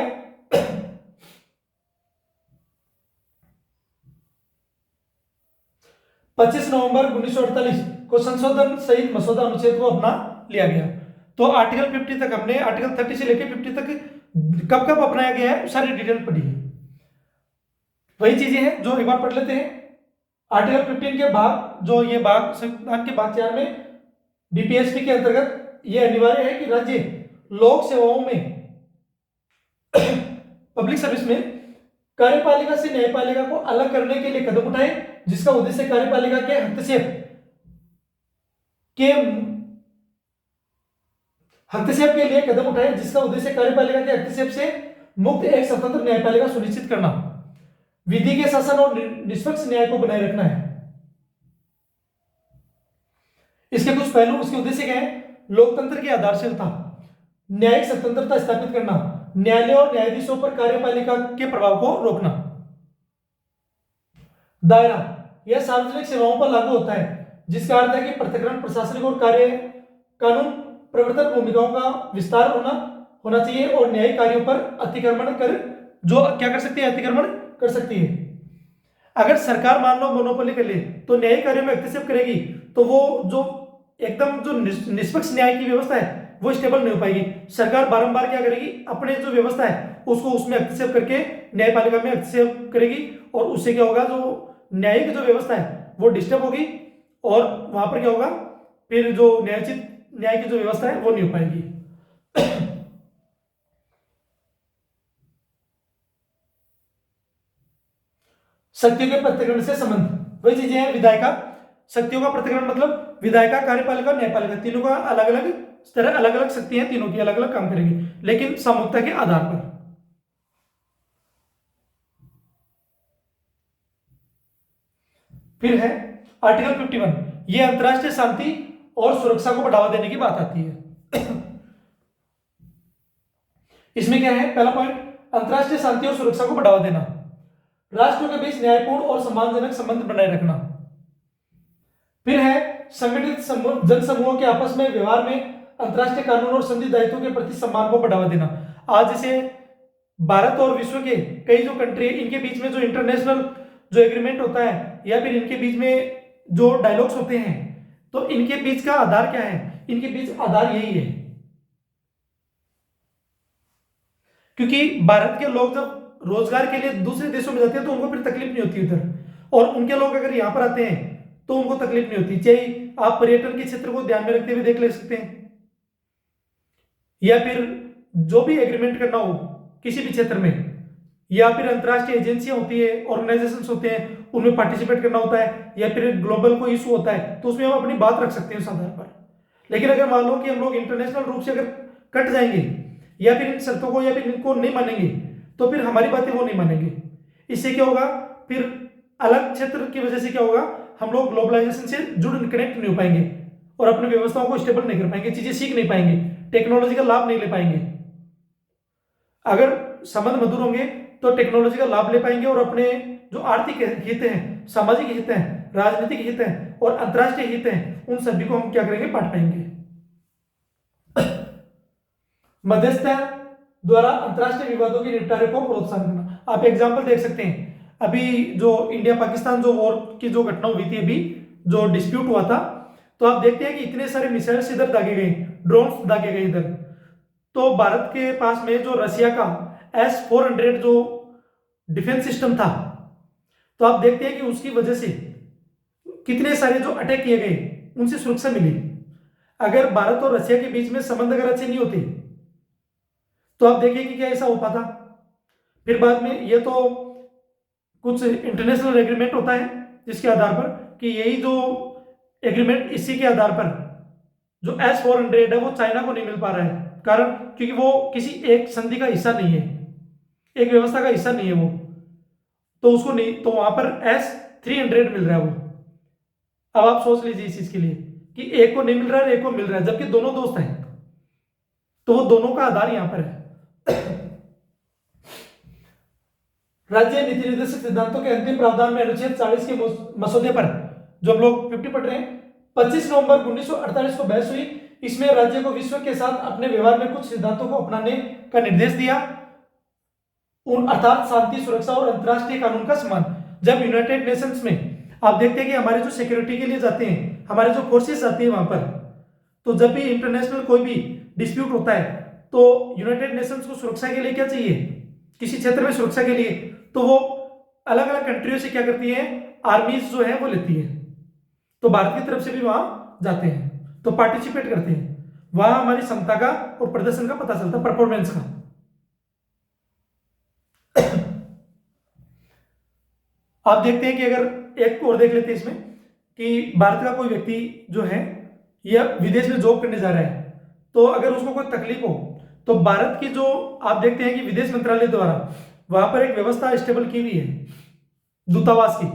25 नवंबर 1948 को संशोधन सहित मसौदा अनुच्छेद को अपना लिया गया। तो आर्टिकल 50 तक हमने, आर्टिकल 30 से लेकर 50 तक कब कब अपनाया गया है सारी डिटेल पढ़ी है। वही चीजें हैं जो एक बार पढ़ लेते हैं। आर्टिकल 15 के भाग, जो ये भाग संविधान के भाग 4 में डीपीएसपी के अंतर्गत यह अनिवार्य है कि राज्य लोक सेवाओं में पब्लिक सर्विस में कार्यपालिका से न्यायपालिका को अलग करने के लिए कदम उठाए, जिसका उद्देश्य कार्यपालिका के हस्तक्षेप के लिए कदम उठाए, जिसका उद्देश्य कार्यपालिका के हस्तक्षेप से मुक्त एक स्वतंत्र न्यायपालिका सुनिश्चित करना, विधि के शासन और निष्पक्ष न्याय को बनाए रखना है। इसके कुछ पहलू, उसके उद्देश्य क्या है? लोकतंत्र की आधारशिलता, न्यायिक स्वतंत्रता स्थापित करना, न्यायालय और न्यायाधीशों पर कार्यपालिका के प्रभाव को रोकना। दायरा, यह सार्वजनिक सेवाओं पर लागू होता है, जिसका अर्थ है कि पृथक्करण प्रशासनिक और कार्य कानून प्रवर्तन भूमिकाओं का विस्तार होना चाहिए और न्यायिक कार्यों पर अतिक्रमण कर जो क्या कर सकती है, अतिक्रमण कर सकती है। अगर सरकार मान लो मोनोपोली कर ले तो न्यायिक कार्यों में हस्तक्षेप करेगी तो वो जो एकदम जो निष्पक्ष न्याय की व्यवस्था है वो स्टेबल नहीं हो पाएगी। सरकार बारंबार क्या करेगी, अपने जो व्यवस्था है उसको उसमें हस्तक्षेप करके न्यायपालिका में हस्तक्षेप करेगी और उससे क्या होगा, जो न्यायिक जो व्यवस्था है वो डिस्टर्ब होगी और वहां पर क्या होगा, फिर जो न्याय की जो व्यवस्था है वो नहीं हो पाएगी। शक्तियों के पृथक्करण से संबंध वही चीजें हैं। विधायिका शक्तियों का पृथक्करण मतलब विधायिका, कार्यपालिका, न्यायपालिका तीनों का अलग अलग तरह, अलग अलग शक्तियां तीनों की अलग अलग काम करेंगी लेकिन सामूहिकता के आधार पर। फिर है आर्टिकल 51, ये अंतरराष्ट्रीय शांति और सुरक्षा को बढ़ावा देने की बात आती है। इसमें क्या है, पहला पॉइंट, अंतरराष्ट्रीय शांति और सुरक्षा को बढ़ावा देना, राष्ट्रों के बीच न्यायपूर्ण और सम्मानजनक संबंध बनाए रखना। फिर है संगठित जन समूहों के आपस में व्यवहार में अंतरराष्ट्रीय कानून और संधि दायित्वों के प्रति सम्मान को बढ़ावा देना। आज जैसे भारत और विश्व के कई जो कंट्री है इनके बीच में जो इंटरनेशनल जो एग्रीमेंट होता है या फिर इनके बीच में जो डायलॉग्स होते हैं तो इनके बीच का आधार क्या है, इनके बीच आधार यही है क्योंकि भारत के लोग जब रोजगार के लिए दूसरे देशों में जाते हैं तो उनको फिर तकलीफ नहीं होती उधर, और उनके लोग अगर यहाँ पर आते हैं तो उनको तकलीफ नहीं होती। चाहे आप पर्यटन के क्षेत्र को ध्यान में रखते हुए देख ले सकते हैं या फिर जो भी एग्रीमेंट करना हो किसी भी क्षेत्र में, या फिर अंतरराष्ट्रीय एजेंसियां होती है, ऑर्गेनाइजेशंस होते हैं, उनमें पार्टिसिपेट करना होता है, या फिर ग्लोबल कोई इशू होता है तो उसमें हम अपनी बात रख सकते हैं उस आधार पर। लेकिन अगर मान लो कि हम लोग इंटरनेशनल रूप से अगर कट जाएंगे या फिर इन शर्तों को या फिर इनको नहीं मानेंगे तो फिर हमारी बातें वो नहीं मानेंगे। इससे क्या होगा, फिर अलग क्षेत्र की वजह से क्या होगा, हम लोग ग्लोबलाइजेशन से कनेक्ट नहीं हो पाएंगे और अपनी व्यवस्थाओं को स्टेबल नहीं कर पाएंगे, चीजें सीख नहीं पाएंगे, टेक्नोलॉजी का लाभ नहीं ले पाएंगे। अगर संबंध मधुर होंगे तो टेक्नोलॉजी का लाभ ले पाएंगे और अपने जो आर्थिक हित हैं, सामाजिक हित हैं, राजनीतिक हित हैं और अंतरराष्ट्रीय हित हैं, उन सभी को हम क्या करेंगे, बांट पाएंगे। मध्यस्थता द्वारा अंतरराष्ट्रीय विवादों के निपटारे को प्रोत्साहन करना। आप एग्जांपल देख सकते हैं, अभी जो इंडिया पाकिस्तान जो वॉर की जो घटना हुई थी, अभी जो डिस्प्यूट हुआ था, तो आप देखते हैं कि इतने सारे मिसाइल्स इधर दागे गए, ड्रोन्स दागे गए इधर। तो भारत के पास में जो रशिया का S-400 जो डिफेंस सिस्टम था, तो आप देखते हैं कि उसकी वजह से कितने सारे जो अटैक किए गए उनसे सुरक्षा मिली। अगर भारत और रशिया के बीच में संबंध अगर अच्छे नहीं होते तो आप देखिए कि क्या ऐसा हो पाता। फिर बाद में ये तो कुछ इंटरनेशनल एग्रीमेंट होता है जिसके आधार पर कि यही जो एग्रीमेंट, इसी के आधार पर जो S-400 है वो चाइना को नहीं मिल पा रहा है, कारण क्योंकि वो किसी एक संधि का हिस्सा नहीं है, एक व्यवस्था का हिस्सा नहीं है वो, तो उसको नहीं, तो वहां पर S-300 मिल रहा है वो। अब आप सोच लीजिए इस चीज के लिए कि एक को नहीं मिल रहा है, एक को मिल रहा है, जबकि दोनों दोस्त हैं, तो वो दोनों का आधार यहां पर है। राज्य नीति निर्देशक सिद्धांतों के अंतिम प्रावधान में अनुच्छेद 40 के मसौदे पर जो हम लोग 50 पढ़ रहे हैं, 25 नवंबर 1948 को बहस हुई। इसमें राज्य को विश्व के साथ अपने व्यवहार में कुछ सिद्धांतों को अपनाने का निर्देश दिया, उन अर्थात शांति, सुरक्षा और अंतरराष्ट्रीय कानून का सम्मान। जब यूनाइटेड नेशंस में आप देखते हैं कि हमारे जो सिक्योरिटी के लिए जाते हैं, हमारे जो फोर्सेस जाती है वहां पर, तो जब भी इंटरनेशनल कोई भी डिस्प्यूट होता है तो यूनाइटेड नेशंस को सुरक्षा के लिए क्या चाहिए, किसी क्षेत्र में सुरक्षा के लिए, तो वो अलग अलग कंट्रियों से क्या करती है, आर्मीज जो है वो लेती है। तो भारत की तरफ से भी वहां जाते हैं तो पार्टिसिपेट करते हैं, वहां हमारी क्षमता का और प्रदर्शन का पता चलता है, परफॉर्मेंस का। आप देखते हैं कि अगर एक और देख लेते हैं इसमें कि भारत का कोई व्यक्ति जो है या विदेश में जॉब करने जा रहा है, तो अगर उसको कोई तकलीफ हो तो भारत की जो आप देखते हैं कि विदेश मंत्रालय द्वारा वहां पर एक व्यवस्था स्टेबल की हुई है दूतावास की।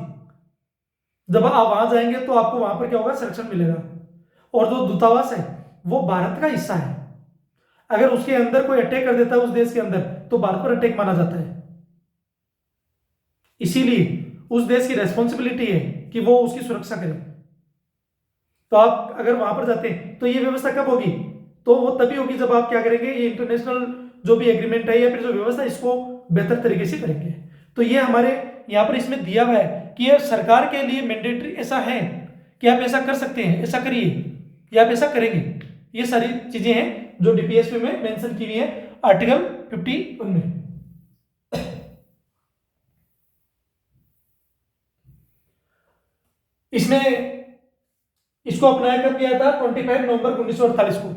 जब आप वहां जाएंगे तो आपको वहां पर क्या होगा, संरक्षण मिलेगा, और जो दूतावास है वो भारत का हिस्सा है। अगर उसके अंदर कोई अटैक कर देता है उस देश के अंदर तो भारत पर अटैक माना जाता है, इसीलिए उस देश की रेस्पॉन्सिबिलिटी है कि वो उसकी सुरक्षा करे। तो आप अगर वहां पर जाते हैं तो ये व्यवस्था कब होगी, तो वो तभी होगी जब आप क्या करेंगे, ये इंटरनेशनल जो भी एग्रीमेंट है या फिर जो व्यवस्था है इसको बेहतर तरीके से करेंगे। तो ये हमारे यहाँ पर इसमें दिया हुआ है कि ये सरकार के लिए मैंडेटरी ऐसा है कि आप ऐसा कर सकते हैं, ऐसा करिए या आप ऐसा करेंगे। ये सारी चीजें हैं जो डीपीएसपी में मेंशन की हुई है आर्टिकल 51 में। इसमें इसको अपनाया कब गया था? 25 नवंबर 1948 को।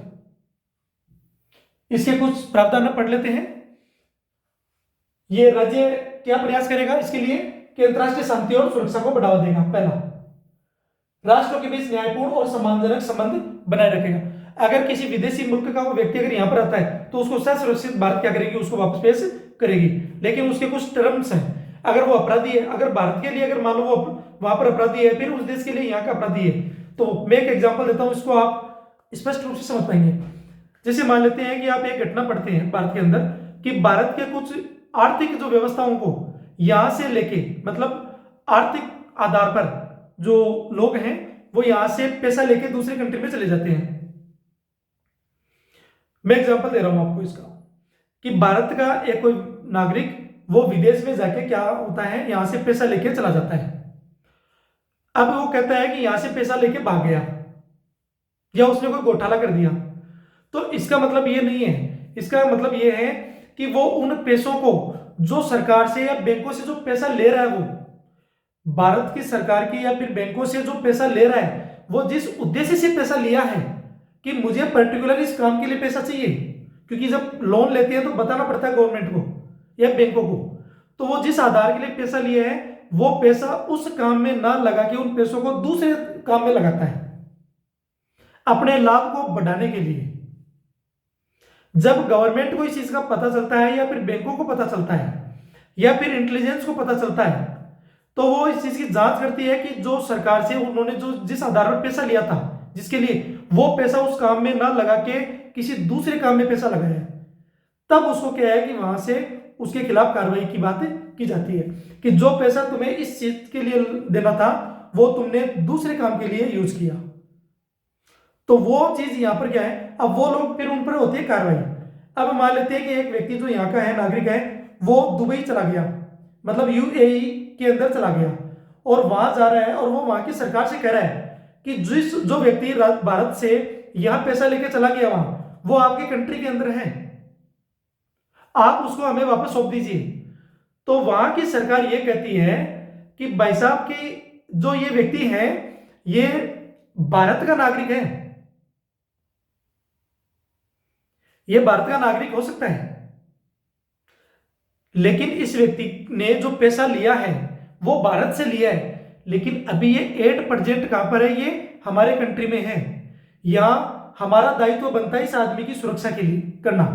इसके कुछ प्रावधान पढ़ लेते हैं। ये राज्य क्या प्रयास करेगा इसके लिए कि अंतरराष्ट्रीय शांति और सुरक्षा को बढ़ावा देगा। पहला, राष्ट्रों के बीच न्यायपूर्ण और सम्मानजनक संबंध बनाए रखेगा। अगर किसी विदेशी मुल्क का वो व्यक्ति अगर यहां पर आता है तो उसको ससुरक्षित भारत क्या करेगी, उसको वापस पेश करेगी, लेकिन उसके कुछ टर्म्स हैं। अगर वो अपराधी है, अगर भारत के लिए अगर मान लो वो वहां पर अपराधी है, फिर उस देश के लिए यहाँ का अपराधी है, तो मैं एक एग्जाम्पल देता हूँ, इसको आप स्पष्ट रूप से समझ पाएंगे। जैसे मान लेते हैं कि आप एक घटना पढ़ते हैं भारत के अंदर कि भारत के कुछ आर्थिक जो व्यवस्थाओं को यहां से लेके, मतलब आर्थिक आधार पर जो लोग हैं वो यहां से पैसा लेके दूसरे कंट्री में चले जाते हैं। मैं एग्जांपल दे रहा हूं आपको इसका कि भारत का एक कोई नागरिक वो विदेश में जाके क्या होता है, यहां से पैसा लेके चला जाता है। अब वो कहता है कि यहां से पैसा लेके भाग गया या उसने कोई घोटाला कर दिया, तो इसका मतलब ये नहीं है। इसका मतलब ये है कि वो उन पैसों को जो सरकार से या बैंकों से जो पैसा ले रहा है, वो भारत की सरकार की या फिर बैंकों से जो पैसा ले रहा है, वो जिस उद्देश्य से पैसा लिया है कि मुझे पर्टिकुलर इस काम के लिए पैसा चाहिए, क्योंकि जब लोन लेते हैं तो बताना पड़ता है गवर्नमेंट को या बैंकों को, तो वो जिस आधार के लिए पैसा लिया है वो पैसा उस काम में ना लगा के उन पैसों को दूसरे काम में लगाता है अपने लाभ को बढ़ाने के लिए। जब गवर्नमेंट को इस चीज का पता चलता है या फिर बैंकों को पता चलता है या फिर इंटेलिजेंस को पता चलता है, तो वो इस चीज की जांच करती है कि जो सरकार से उन्होंने जो जिस आधार पर पैसा लिया था जिसके लिए, वो पैसा उस काम में ना लगा के किसी दूसरे काम में पैसा लगाया है, तब उसको क्या है कि वहां से उसके खिलाफ कार्रवाई की बात की जाती है कि जो पैसा तुम्हें इस चीज के लिए देना था वो तुमने दूसरे काम के लिए यूज किया। तो वो चीज यहां पर क्या है, अब वो लोग फिर उन पर होती है कार्रवाई। अब मान लेते हैं कि एक व्यक्ति जो यहाँ का है, नागरिक है, वो दुबई चला गया, मतलब यूएई के अंदर चला गया और वहां जा रहा है और वो वहां की सरकार से कह रहा है कि जो व्यक्ति भारत से यहां पैसा लेके चला गया वहां, वो आपके कंट्री के अंदर है, आप उसको हमें वापस सौंप दीजिए। तो वहां की सरकार ये कहती है कि भाई साहब की जो ये व्यक्ति है ये भारत का नागरिक है, ये भारत का नागरिक हो सकता है, लेकिन इस व्यक्ति ने जो पैसा लिया है वो भारत से लिया है, लेकिन अभी ये 8% कहां पर है, ये हमारे कंट्री में है। यहां हमारा दायित्व बनता है इस आदमी की सुरक्षा के लिए करना।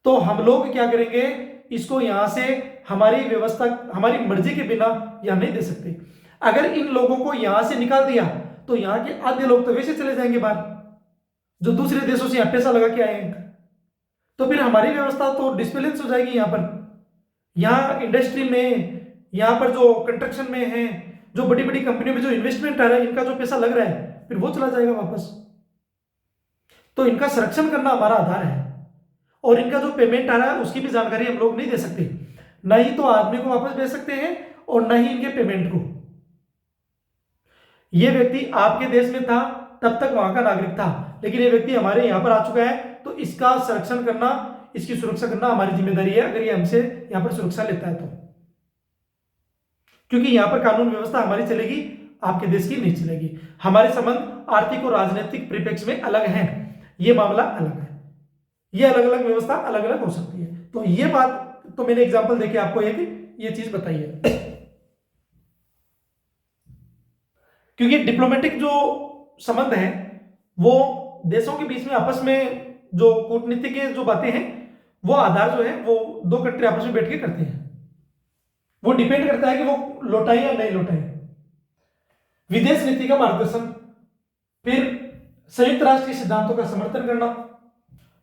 तो हम लोग क्या करेंगे, इसको यहां से हमारी व्यवस्था हमारी मर्जी के बिना यहां नहीं दे सकते। अगर इन लोगों को यहां से निकाल दिया तो यहां के आधे लोग तो वैसे चले जाएंगे बाहर, जो दूसरे देशों से यहां पैसा लगा के आए हैं, तो फिर हमारी व्यवस्था तो डिसबैलेंस हो जाएगी। यहां पर यहां इंडस्ट्री में, यहां पर जो कंस्ट्रक्शन में है, जो बड़ी बड़ी कंपनियों में जो इन्वेस्टमेंट आ रहा है, इनका जो पैसा लग रहा है फिर वो चला जाएगा वापस। तो इनका संरक्षण करना हमारा आधार है और इनका जो पेमेंट आ रहा है उसकी भी जानकारी हम लोग नहीं दे सकते, ना ही तो आदमी को वापस भेज सकते हैं और ना ही इनके पेमेंट को। यह व्यक्ति आपके देश में था तब तक वहां का नागरिक था, लेकिन ये व्यक्ति हमारे यहां पर आ चुका है, तो इसका संरक्षण करना, इसकी सुरक्षा करना हमारी जिम्मेदारी है, अगर ये हमसे यहां पर सुरक्षा लेता है तो। क्योंकि यहां पर कानून व्यवस्था हमारी चलेगी, आपके देश की नहीं चलेगी। हमारे संबंध आर्थिक और राजनीतिक परिप्रेक्ष्य में अलग हैं, ये मामला अलग है, ये अलग अलग व्यवस्था अलग अलग हो सकती है। तो ये बात तो मैंने एग्जांपल देके आपको ये चीज बताई है। क्योंकि डिप्लोमेटिक जो संबंध है वो देशों के बीच में आपस में जो कूटनीति के जो बातें हैं वो आधार जो है वो दो कंट्री आपस में बैठ के करते हैं, वो डिपेंड करता है कि वो लौटाए या नहीं लौटाए। विदेश नीति का मार्गदर्शन, फिर संयुक्त राष्ट्र के सिद्धांतों का समर्थन करना,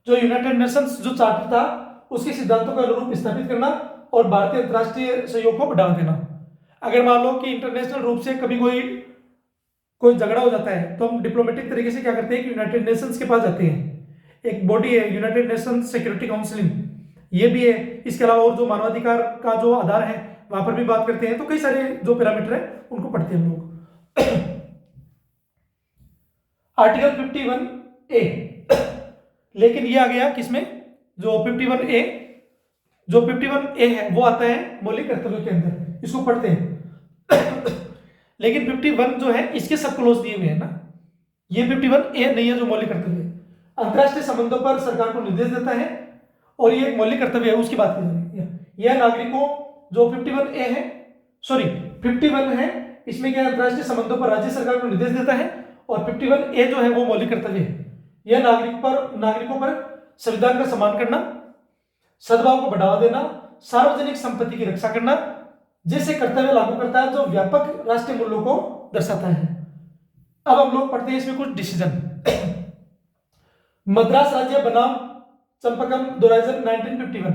जो यूनाइटेड नेशंस जो चार्टर था उसके सिद्धांतों का अनुरूप स्थापित करना और भारतीय अंतर्राष्ट्रीय सहयोग को बढ़ावा देना। अगर मान लो कि इंटरनेशनल रूप से कभी कोई झगड़ा हो जाता है तो हम डिप्लोमेटिक तरीके से क्या करते हैं कि यूनाइटेड नेशंस के पास जाते हैं। एक बॉडी है यूनाइटेड नेशंस सिक्योरिटी काउंसिल, ये भी है। इसके अलावा और जो मानवाधिकार का जो आधार है वहां पर भी बात करते हैं। तो कई सारे जो पैरामीटर है उनको पढ़ते हैं हम लोग। आर्टिकल 51A, लेकिन ये आ गया किसमें, जो 51A, जो 51A है वो आता है मौलिक कर्तव्यों के अंदर, इसको पढ़ते हैं। लेकिन 51 जो है इसके सब क्लोज दिए हुए हैं ना, ये 51A नहीं है जो मौलिक कर्तव्य है। अंतरराष्ट्रीय संबंधों पर सरकार को निर्देश देता है और ये एक मौलिक कर्तव्य है, उसकी बात की जा रही है। यह नागरिकों जो 51A है, सॉरी 51 है, इसमें क्या अंतरराष्ट्रीय संबंधों पर राज्य सरकार को निर्देश देता है, और 51A जो है वो मौलिक कर्तव्य है। यह नागरिकों पर संविधान का सम्मान करना, सद्भाव को बढ़ावा देना, सार्वजनिक संपत्ति की रक्षा करना जैसे कर्तव्य लागू करता है जो व्यापक राष्ट्रीय मूल्यों को दर्शाता है। अब हम लोग पढ़ते हैं इसमें कुछ डिसीजन। मद्रास राज्य बनाम चंपकम 1951,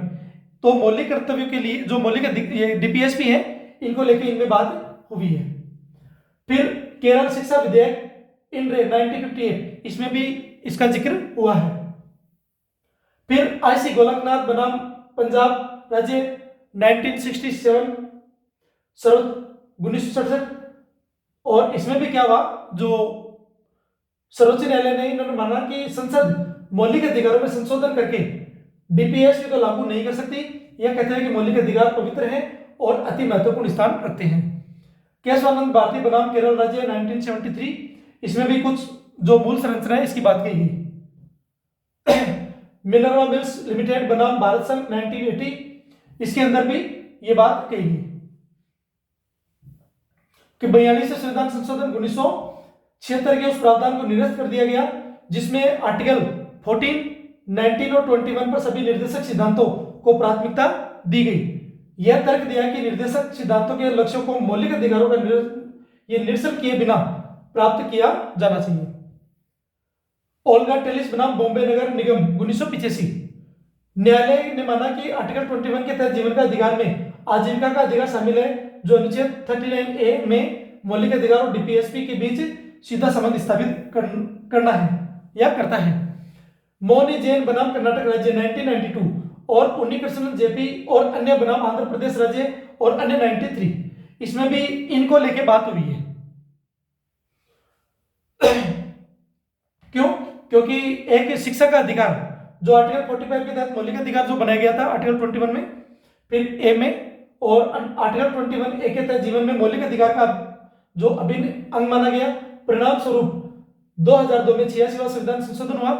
तो मौलिक कर्तव्यों के लिए जो मौलिक डीपीएसपी है इनको लेके इनमें बात हुई है। फिर केरल शिक्षा विधेयक इन 1958, इसमें भी इसका जिक्र हुआ है। फिर आईसी गोलकनाथ बनाम पंजाब राज्य 1967 1967, और इसमें भी क्या हुआ, जो सर्वोच्च न्यायालय ने इन्होंने माना कि संसद मौलिक अधिकारों में संशोधन करके डीपीएसपी को लागू नहीं कर सकती। यह कहते हैं कि मौलिक अधिकार पवित्र हैं और अति महत्वपूर्ण स्थान रखते हैं। केशवानंद भारती बनाम केरल राज्य 1973, इसमें भी कुछ जो मूल संरचना है इसकी बात कही गई। मिनर्वा मिल्स लिमिटेड बनाम भारत संघ 1980, इसके अंदर भी ये बात कही गई कि 42 संविधान संशोधन 1976 के उस प्रावधान को निरस्त कर दिया गया जिसमें आर्टिकल 14, 19 और 21 पर सभी निर्देशक सिद्धांतों को प्राथमिकता दी गई। यह तर्क दिया कि निर्देशक सिद्धांतों के लक्ष्यों को मौलिक अधिकारों का निरसन किए बिना प्राप्त किया जाना चाहिए। ओल्गा टेलिस बनाम बॉम्बे नगर निगम 1985, न्यायालय ने माना कि आर्टिकल 21 के तहत जीवन का अधिकार में आजीविका का अधिकार शामिल है, जो अनुच्छेद 39A में मौलिक अधिकार और डीपीएसपी के बीच सीधा संबंध स्थापित करना है या करता है। मोहनी जैन बनाम कर्नाटक राज्य 1992 और उन्नीकृष्णन जेपी और अन्य बनाम आंध्र प्रदेश राज्य और अन्य 93, इसमें भी इनको लेके बात हुई है। क्यों? क्योंकि एक शिक्षा का अधिकार जो आर्टिकल 45 के तहत मौलिक अधिकार जो बनाया गया था आर्टिकल 21 में, फिर ए में, और आर्टिकल 21A के तहत जीवन में मौलिक अधिकार का जो अभिन्न अंग माना गया। परिणाम स्वरूप 2002 में 86वां संविधान संशोधन हुआ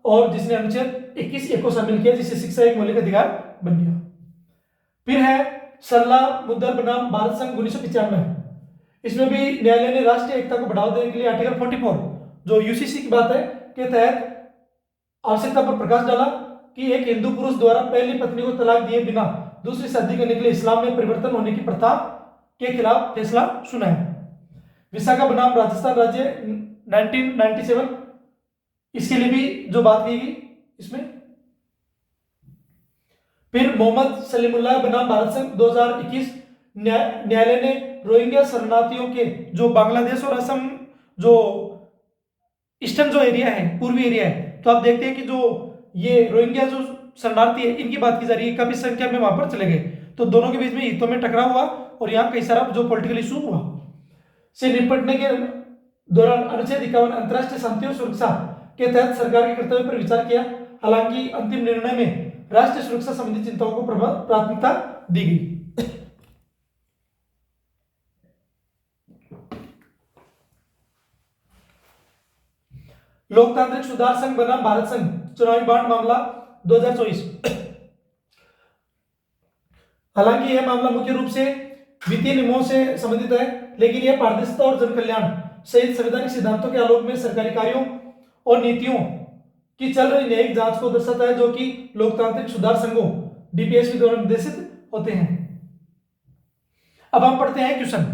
और जिसने अनुच्छेद 21A को शामिल किया, जिससे शिक्षा एक मौलिक अधिकार बन गया। फिर है सरला मुद्दर बनाम भारत संघ 1995, इसमें भी न्यायालय ने राष्ट्रीय एकता को बढ़ावा देने के लिए आर्टिकल 44 जो यूसीसी की बात है के तहत आवश्यकता पर प्रकाश डाला कि एक हिंदू पुरुष द्वारा पहली पत्नी को तलाक दिए बिना दूसरी शादी करने के लिए इस्लाम में परिवर्तन होने की प्रथा के खिलाफ फैसला सुनाया। विशाखा बनाम राजस्थान राज्य 1997, इसके लिए भी जो बात की गई इसमें। फिर मोहम्मद सलीमुल्लाह बनाम भारत संघ 2021, न्यायालय ने रोहिंग्या शरणार्थियों के जो बांग्लादेश और असम जो ईस्टर्न जो एरिया है, पूर्वी एरिया है, तो आप देखते हैं कि जो ये रोहिंग्या जो शरणार्थी है इनकी बात की जा रही है, काफी संख्या में वहां पर चले गए, तो दोनों के बीच में हितों में टकराव हुआ और यहाँ कई सारा जो पॉलिटिकल इशू हुआ से निपटने के दौरान अनुच्छेद 51 अंतर्राष्ट्रीय शांति और सुरक्षा के तहत सरकार के कर्तव्य पर विचार किया। हालांकि अंतिम निर्णय में राष्ट्रीय सुरक्षा संबंधी चिंताओं को प्राथमिकता दी गई। लोकतांत्रिक सुधार संघ बनाम भारत संघ चुनावी बांड मामला 2024, हालांकि यह मामला मुख्य रूप से वित्तीय नियमों से संबंधित है, लेकिन यह पारदर्शिता और जनकल्याण सहित संवैधानिक सिद्धांतों के आलोक में सरकारी कार्यों और नीतियों की चल रही न्यायिक जांच को दर्शाता है, जो कि लोकतांत्रिक सुधार संघों डीपीएसपी द्वारा निर्देशित होते हैं। अब हम पढ़ते हैं क्वेश्चन,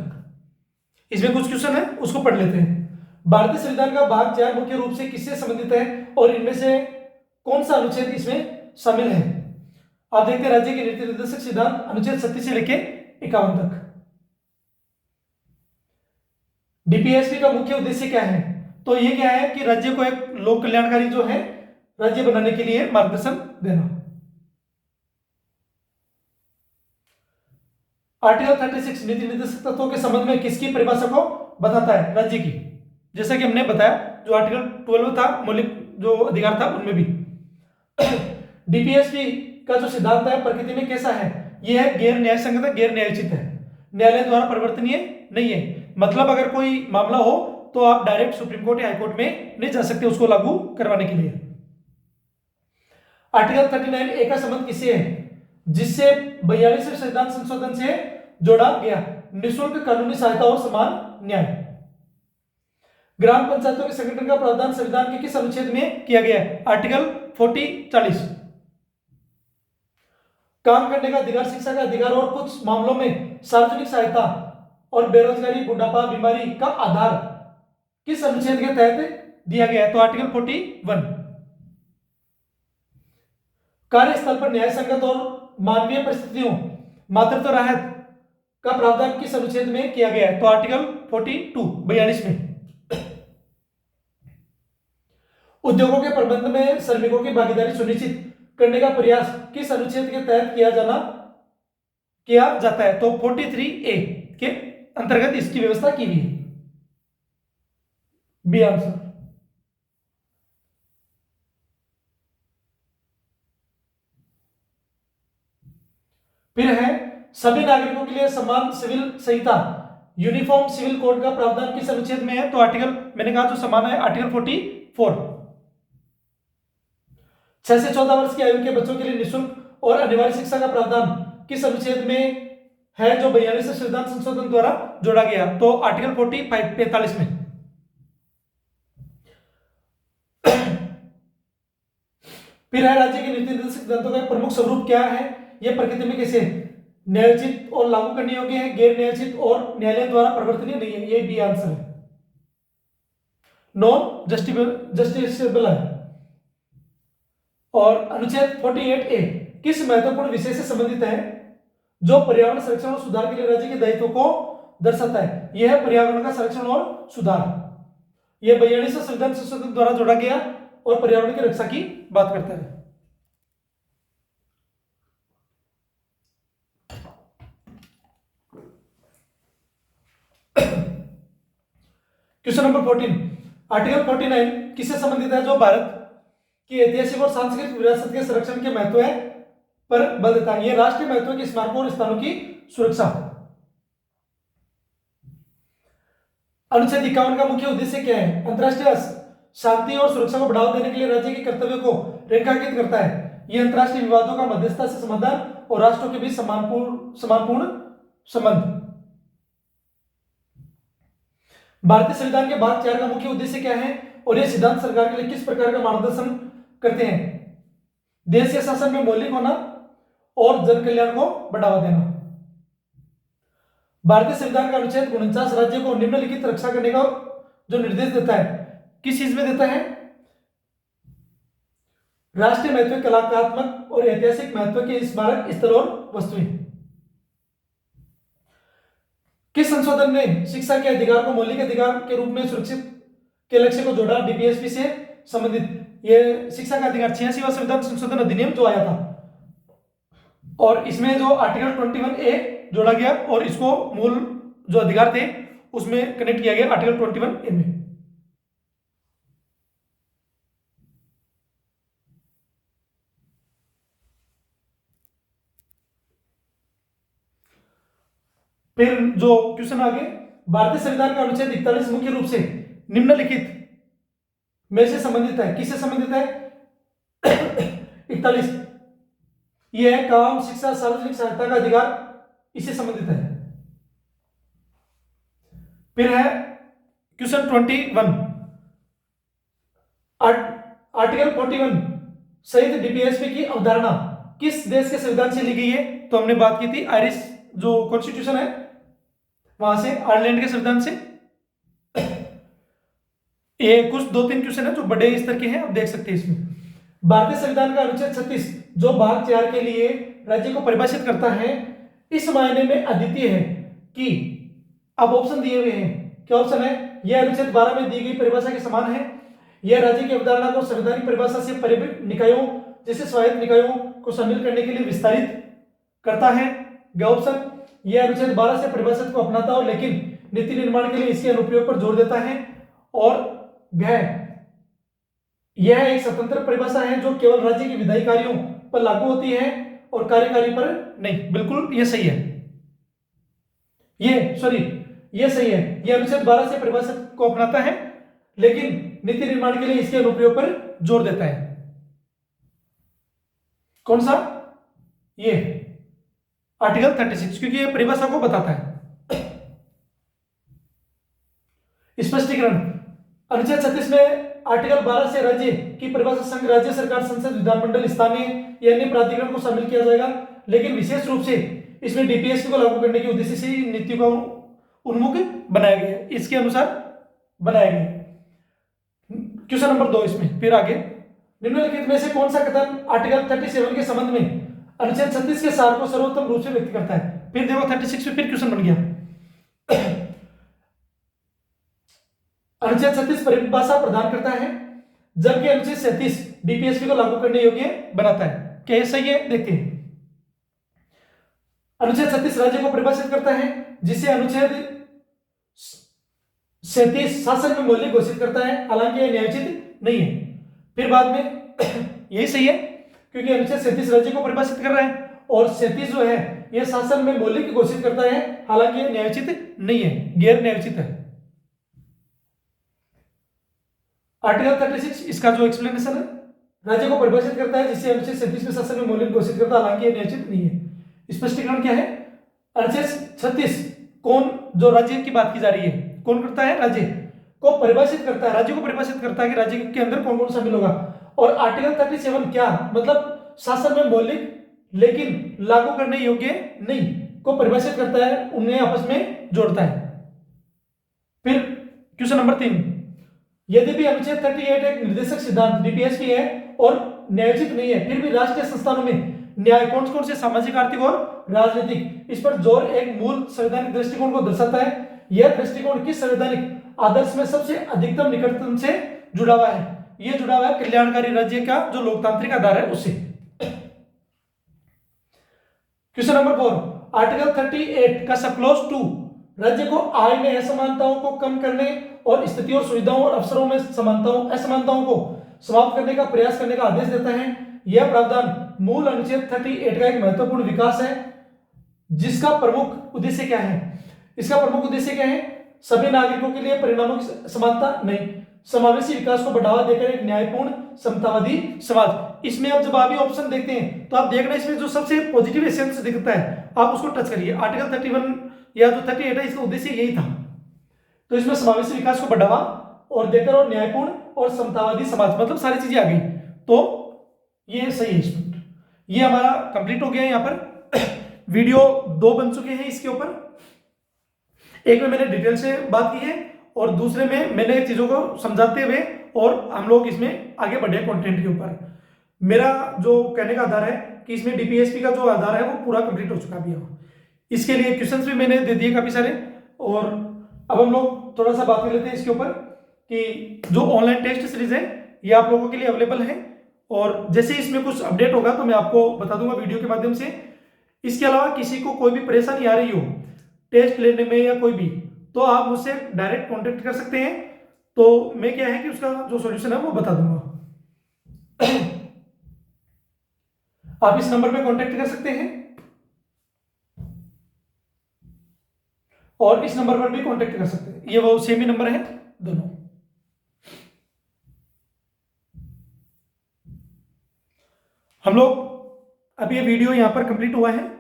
इसमें कुछ क्वेश्चन है उसको पढ़ लेते हैं। भारतीय संविधान का भाग 4 मुख्य रूप से किससे संबंधित है और इनमें से कौन सा अनुच्छेद इसमें शामिल है? आप देखते हैं राज्य के नीति निर्देशक सिद्धांत अनुच्छेद 37 से लेके 51 तक। डीपीएसपी का मुख्य उद्देश्य क्या है? तो ये क्या है कि राज्य को एक लोक कल्याणकारी जो है राज्य बनाने के लिए मार्गदर्शन देना। आर्टिकल 36 नीति निर्देशक तत्वों के संबंध में किसकी परिभाषा को बताता है? राज्य की। जैसा कि हमने बताया जो आर्टिकल 12 था मौलिक जो अधिकार था उनमें भी। डीपीएसपी का जो सिद्धांत है प्रकृति में कैसा है? यह है गैर न्याय संगत है, गैर न्यायोचित है, न्यायालय द्वारा परिवर्तनीय नहीं है। मतलब अगर कोई मामला हो तो आप डायरेक्ट सुप्रीम कोर्ट या हाईकोर्ट में नहीं जा सकते उसको लागू करवाने के लिए। आर्टिकल 39 ए का संबंध किससे है? जिससे 42वें संविधान संशोधन से जोड़ा गया, निःशुल्क कानूनी सहायता और समान न्याय। ग्राम पंचायतों के संगठन का प्रावधान संविधान के किस अनुच्छेद में किया गया है? आर्टिकल 40-40। काम करने का अधिकार, शिक्षा का अधिकार और कुछ मामलों में सार्वजनिक सहायता और बेरोजगारी, बुढ़ापा, बीमारी का आधार किस अनुच्छेद के तहत दिया गया है? तो आर्टिकल 41। कार्यस्थल पर न्याय संगत और मानवीय परिस्थितियों मातृत्व राहत का प्रावधान किस अनुच्छेद में किया गया है? तो आर्टिकल 42 में। उद्योगों के प्रबंध में श्रमिकों की भागीदारी सुनिश्चित करने का प्रयास किस अनुच्छेद के तहत किया जाता है? तो 43A के अंतर्गत इसकी व्यवस्था की गई है। B answer. फिर है सभी नागरिकों के लिए समान सिविल संहिता यूनिफॉर्म सिविल कोड का प्रावधान किस अनुच्छेद में है? तो आर्टिकल, मैंने कहा जो समान है, आर्टिकल 44। 6 से 14 वर्ष की आयु के बच्चों के लिए निःशुल्क और अनिवार्य शिक्षा का प्रावधान किस अनुच्छेद में है जो 42वें संविधान संशोधन द्वारा जोड़ा गया? तो आर्टिकल 45 में। फिर है राज्य के नीति निर्देशक सिद्धांतों का प्रमुख स्वरूप क्या है? यह प्रकृति में कैसे न्यायोचित और लागू करने योग्य है, गैर न्यायोचित और न्यायालय द्वारा परिवर्तनीय नहीं है। ये बी आंसर है, नॉन जस्टिफिएबल है। और अनुच्छेद 48A किस महत्वपूर्ण विषय से संबंधित है जो पर्यावरण संरक्षण और सुधार के लिए राज्य के दायित्व को दर्शाता है? यह है पर्यावरण का संरक्षण और सुधार। यह 42वें संविधान संशोधन द्वारा जोड़ा गया और पर्यावरण की रक्षा की बात करता है। क्वेश्चन नंबर 14, आर्टिकल 49 किससे संबंधित है? जो भारत की ऐतिहासिक और सांस्कृतिक विरासत के संरक्षण के महत्व है पर बल देता है। यह राष्ट्रीय महत्व के स्मारकों और स्थानों की सुरक्षा। अनुच्छेद 51 का मुख्य उद्देश्य क्या है? अंतरराष्ट्रीय शांति और सुरक्षा को बढ़ावा देने के लिए राज्य के कर्तव्य को रेखांकित करता है। यह अंतरराष्ट्रीय विवादों का मध्यस्थता से समाधान और राष्ट्रों के बीच सम्मानपूर्ण संबंध। भारतीय संविधान के भाग 4 का मुख्य उद्देश्य क्या है और यह सिद्धांत सरकार के लिए किस प्रकार का मार्गदर्शन करते हैं? देश के शासन में मौलिक होना और जन कल्याण को बढ़ावा देना। भारतीय संविधान का अनुच्छेद 49 राज्य को निम्नलिखित रक्षा करने का जो निर्देश देता है, किस चीज में देता है? राष्ट्रीय महत्व, कलात्मक और ऐतिहासिक महत्व के स्मारक स्थल और वस्तुएं। किस संशोधन ने शिक्षा के अधिकार को मौलिक अधिकार के रूप में सुरक्षित के लक्ष्य को जोड़ा? डीपीएसपी से संबंधित यह शिक्षा का अधिकार 86वां संविधान संशोधन अधिनियम जो आया था और इसमें जो आर्टिकल 21A जोड़ा गया और इसको मूल जो अधिकार थे उसमें कनेक्ट किया गया आर्टिकल 21A में। फिर जो क्वेश्चन आगे, भारतीय संविधान का अनुच्छेद 41 मुख्य रूप से निम्नलिखित में से संबंधित है। किससे संबंधित है? 41 यह है काम, शिक्षा, सार्वजनिक सहायता का अधिकार, इससे संबंधित है। फिर है क्वेश्चन 21, आर्टिकल 41 सहित डीपीएसपी की अवधारणा किस देश के संविधान से ली गई है? तो हमने बात की थी आयरिश जो कॉन्स्टिट्यूशन है वहां से, आयरलैंड के संविधान से। ये कुछ 2-3 क्वेश्चन है जो बड़े स्तर के हैं, आप देख सकते हैं इसमें। भारतीय संविधान का अनुच्छेद 36 जो भाग 4 के लिए राज्य को परिभाषित करता है, इस मायने में अद्वितीय है कि अब ऑप्शन दिए हुए हैं क्या ऑप्शन है? यह अनुच्छेद 12 में दी गई परिभाषा के समान है। यह राज्य की अवधारणा को संवैधानिक परिभाषा से परे निकायों जैसे स्वायत्त निकायों को शामिल करने के लिए विस्तारित करता है। ग ऑप्शन, यह अनुच्छेद 12 से परिभाषित को अपनाता हो लेकिन नीति निर्माण के लिए इसके अनुप्रयोग पर जोर देता है। और घ, यह एक स्वतंत्र परिभाषा है जो केवल राज्य के विधायी कार्यों पर लागू होती है और कार्यकारी पर नहीं। बिल्कुल ये सही है, ये सही है। यह अनुच्छेद 12 से परिभाषित को अपनाता है लेकिन नीति निर्माण के लिए इसके अनुप्रयोग पर जोर देता है। कौन सा? ये आर्टिकल 36, क्योंकि ये परिभाषा को बताता है। स्पष्टीकरण, अनुच्छेद 36 में आर्टिकल 12 से राज्य की परिभाषा संघ, राज्य सरकार, संसद, विधानमंडल, स्थानीय या अन्य प्राधिकरण को शामिल किया जाएगा, लेकिन विशेष रूप से इसमें डीपीएसपी को लागू करने के उद्देश्य से नीति को उन्मुख बनाया गया है, इसके अनुसार बनाया गया है। क्वेश्चन नंबर 2 इसमें फिर आगे, निम्नलिखित में से कौन सा कथन आर्टिकल 37 के संबंध में अनुच्छेद 36 के सार को सर्वोत्तम रूप से व्यक्त करता है? फिर देखो 36 में फिर क्वेश्चन बन गया। अनुच्छेद 36 परिभाषा प्रदान करता है जबकि अनुच्छेद 37 डीपीएसपी को लागू करने योग्य बनाता है। क्या ये सही है? देखते हैं। अनुच्छेद 36 राज्य को परिभाषित करता है जिसे अनुच्छेद 37 शासन में मौलिक घोषित करता है, हालांकि यह न्यायोचित नहीं है। फिर बाद में यही सही है क्योंकि अनुच्छेद 37 राज्य को परिभाषित कर रहा है और 37 जो है यह शासन में मौलिक घोषित करता है, हालांकि यह न्यायोचित नहीं है, गैर न्यायोचित है। आर्टिकल 36 इसका जो एक्सप्लेनेशन है, राज्य को परिभाषित करता है जिसे अनुच्छेद 37 में शासन में मौलिक घोषित करता है, हालांकि यह न्यायोचित नहीं है। स्पष्टीकरण क्या है? अनुच्छेद 36 कौन, जो राज्य की बात की जा रही है, कौन करता है? राज्य को परिभाषित करता है, राज्य को परिभाषित करता है कि राज्य के अंदर कौन कौन शामिल होगा। और आर्टिकल 37 क्या मतलब शासन में मौलिक लेकिन लागू करने योग्य नहीं को परिभाषित करता है, उन्हें आपस में जोड़ता है। फिर क्वेश्चन नंबर 3, यद्यपि अनुच्छेद 38 एक निर्देशक सिद्धांत डीपीएसपी है और न्यायोचित नहीं है, फिर भी राष्ट्रीय संस्थानों में न्याय कौन कौन से सामाजिक, आर्थिक और राजनीतिक, इस पर जोर एक मूल संवैधानिक दृष्टिकोण को दर्शाता है। यह दृष्टिकोण किस संवैधानिक आदर्श में सबसे अधिकतम निकटतम से जुड़ा हुआ है? यह जुड़ा हुआ है कल्याणकारी राज्य का जो लोकतांत्रिक आधार है उससे। क्वेश्चन नंबर 4, आर्टिकल 38 का सब क्लॉज 2 राज्य को आय में असमानताओं को कम करने और स्थितियों, सुविधाओं और अवसरों में असमानताओं को समाप्त करने का प्रयास करने का आदेश देता है। यह प्रावधान मूल अनुच्छेद 38 का एक महत्वपूर्ण विकास है जिसका प्रमुख उद्देश्य क्या है? इसका प्रमुख उद्देश्य क्या है? सभी नागरिकों के लिए परिणामों की समानता नहीं, समावेशी विकास को बढ़ावा देकर एक न्यायपूर्ण समतावादी समाज। इसमें अब जब आप ये ऑप्शन देखते हैं तो आप देख रहे हैं इसमें जो सबसे पॉजिटिव एसेंस दिखता है आप उसको टच करिए। आर्टिकल 31 या जो 38 है इसका उद्देश्य यही था, तो इसमें समावेशी विकास को बढ़ावा और देकर और न्यायपूर्ण और समतावादी समाज, मतलब सारी चीजें आ गई, तो ये सही है। इसमें ये हमारा कंप्लीट हो गया है। यहाँ पर वीडियो 2 बन चुके हैं इसके ऊपर, एक में मैंने डिटेल से बात की है और दूसरे में मैंने चीजों को समझाते हुए और हम लोग इसमें आगे बढ़े कंटेंट के ऊपर। मेरा जो कहने का आधार है कि इसमें डीपीएसपी का जो आधार है वो पूरा कंप्लीट हो चुका भी है। इसके लिए क्वेश्चंस भी मैंने दे दिए काफी सारे, और अब हम लोग थोड़ा सा बात कर लेते हैं इसके ऊपर कि जो ऑनलाइन टेस्ट सीरीज है ये आप लोगों के लिए अवेलेबल है और जैसे इसमें कुछ अपडेट होगा तो मैं आपको बता दूंगा वीडियो के माध्यम से। इसके अलावा किसी को कोई भी परेशानी आ रही हो टेस्ट लेने में या कोई भी, तो आप मुझसे डायरेक्ट कांटेक्ट कर सकते हैं, तो मैं क्या है कि उसका जो सॉल्यूशन है वो बता दूंगा। आप इस नंबर पे कांटेक्ट कर सकते हैं और इस नंबर पर भी कांटेक्ट कर सकते हैं, ये वो सेम ही नंबर है दोनों। हम लोग अब ये वीडियो यहां पर कंप्लीट हुआ है।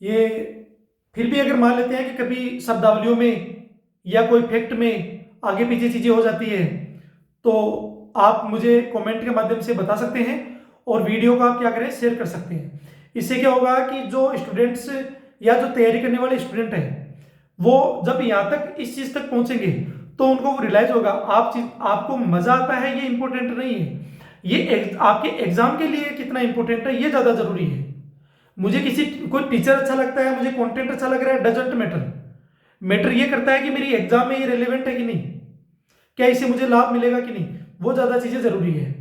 ये फिर भी अगर मान लेते हैं कि कभी शब्दावलियों में या कोई फैक्ट में आगे पीछे चीजें हो जाती है तो आप मुझे कमेंट के माध्यम से बता सकते हैं और वीडियो को आप क्या करें, शेयर कर सकते हैं। इससे क्या होगा कि जो स्टूडेंट्स या जो तैयारी करने वाले स्टूडेंट हैं वो जब यहाँ तक इस चीज तक पहुंचेंगे तो उनको वो रियलाइज होगा आपको मजा आता है ये इंपॉर्टेंट नहीं है, ये आपके एग्जाम के लिए कितना इंपॉर्टेंट है ये ज्यादा जरूरी है। मुझे कोई टीचर अच्छा लगता है, मुझे कंटेंट अच्छा लग रहा है, डजंट मैटर। मैटर ये करता है कि मेरी एग्जाम में ये रेलिवेंट है कि नहीं, क्या इससे मुझे लाभ मिलेगा कि नहीं, वो ज़्यादा चीज़ें ज़रूरी है।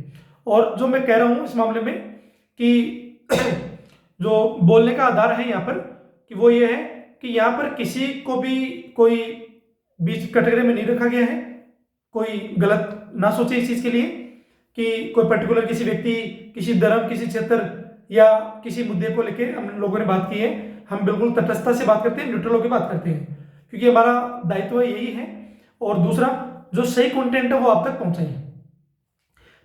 और जो मैं कह रहा हूँ इस मामले में कि जो बोलने का आधार है यहाँ पर कि वो ये है कि यहाँ पर किसी को भी कोई बीच कैटेगरी में नहीं रखा गया है, कोई गलत ना सोचे इस चीज़ के लिए कि कोई पर्टिकुलर किसी व्यक्ति, किसी धर्म, किसी क्षेत्र या किसी मुद्दे को लेके हम लोगों ने बात की है। हम बिल्कुल तटस्थता से बात करते हैं, न्यूट्रल होकर बात करते हैं, क्योंकि हमारा दायित्व यही है। और दूसरा, जो सही कंटेंट है वो आप तक पहुंचाइए।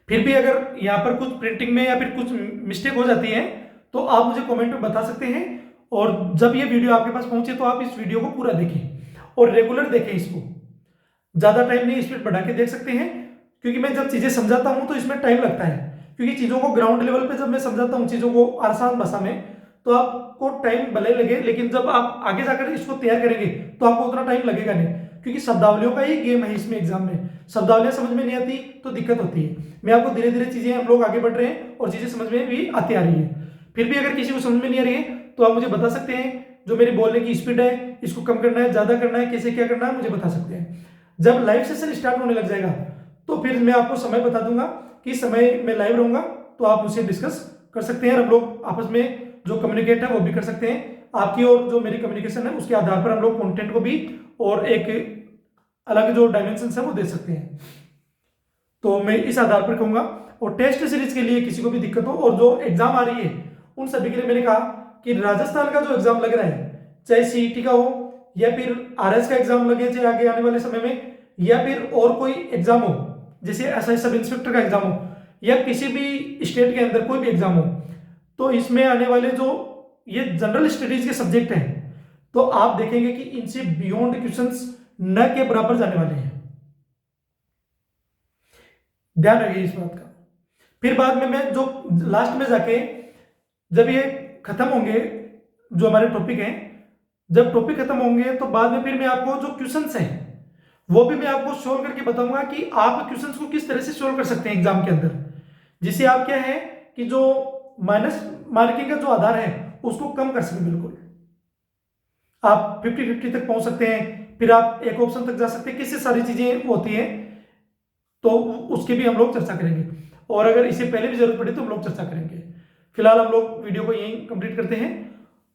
फिर भी अगर यहाँ पर कुछ प्रिंटिंग में या फिर कुछ मिस्टेक हो जाती है तो आप मुझे कमेंट में बता सकते हैं। और जब ये वीडियो आपके पास पहुंचे तो आप इस वीडियो को पूरा देखें और रेगुलर देखें इसको, ज़्यादा टाइम नहीं, स्पीड बढ़ा के देख सकते हैं, क्योंकि मैं जब चीज़ें समझाता हूं तो इसमें टाइम लगता है। क्योंकि चीज़ों को ग्राउंड लेवल पे जब मैं समझाता हूं चीज़ों को आसान भाषा में, तो आपको टाइम भले लगे, लेकिन जब आप आगे जाकर इसको तैयार करेंगे तो आपको उतना टाइम लगेगा नहीं, क्योंकि शब्दावलियों का ही गेम है इसमें। एग्जाम में शब्दावलियां समझ में नहीं आती तो दिक्कत होती है। मैं आपको धीरे धीरे चीज़ें, हम लोग आगे बढ़ रहे हैं और चीज़ें समझ में भी आती आ रही है। फिर भी अगर किसी को समझ में नहीं आ रही है तो आप मुझे बता सकते हैं। जो मेरी बोलने की स्पीड है, इसको कम करना है, ज़्यादा करना है, कैसे क्या करना है, मुझे बता सकते हैं। जब लाइव सेशन स्टार्ट होने लग जाएगा तो फिर मैं आपको समय बता दूंगा कि समय में लाइव रहूंगा, तो आप मुझसे डिस्कस कर सकते हैं और हम लोग आपस में जो कम्युनिकेट है वो भी कर सकते हैं। आपकी और जो मेरी कम्युनिकेशन है उसके आधार पर हम लोग कंटेंट को भी और एक अलग जो डायमेंशन है वो दे सकते हैं। तो मैं इस आधार पर कहूंगा। और टेस्ट सीरीज के लिए किसी को भी दिक्कत हो और जो एग्जाम आ रही है उन सभी के लिए मैंने कहा कि राजस्थान का जो एग्जाम लग रहा है, चाहे सीईटी का हो या फिर आरएस का एग्जाम लगे, चाहे आगे आने वाले समय में, या फिर और कोई एग्जाम हो जैसे एसआई सब इंस्पेक्टर का एग्जाम हो या किसी भी स्टेट के अंदर कोई भी एग्जाम हो, तो इसमें आने वाले जो ये जनरल स्टडीज के सब्जेक्ट हैं तो आप देखेंगे कि इनसे बियॉन्ड क्वेश्चंस न के बराबर जाने वाले हैं। ध्यान रखिए इस बात का। फिर बाद में मैं जो लास्ट में जाके जब ये खत्म होंगे जो हमारे टॉपिक हैं, जब टॉपिक खत्म होंगे तो बाद में फिर मैं आपको जो क्वेश्चंस हैं वो भी मैं आपको सोल्व करके बताऊंगा कि आप क्वेश्चंस को किस तरह से सोल्व कर सकते हैं एग्जाम के अंदर, जिससे आप क्या है कि जो माइनस मार्किंग का जो आधार है उसको कम कर सकें। बिल्कुल आप 50-50 तक पहुंच सकते हैं, फिर आप एक ऑप्शन तक जा सकते हैं, किससे सारी चीजें होती हैं तो उसकी भी हम लोग चर्चा करेंगे। और अगर इससे पहले भी जरूरत पड़े तो हम लोग चर्चा करेंगे। फिलहाल हम लोग वीडियो को यहीं कंप्लीट करते हैं।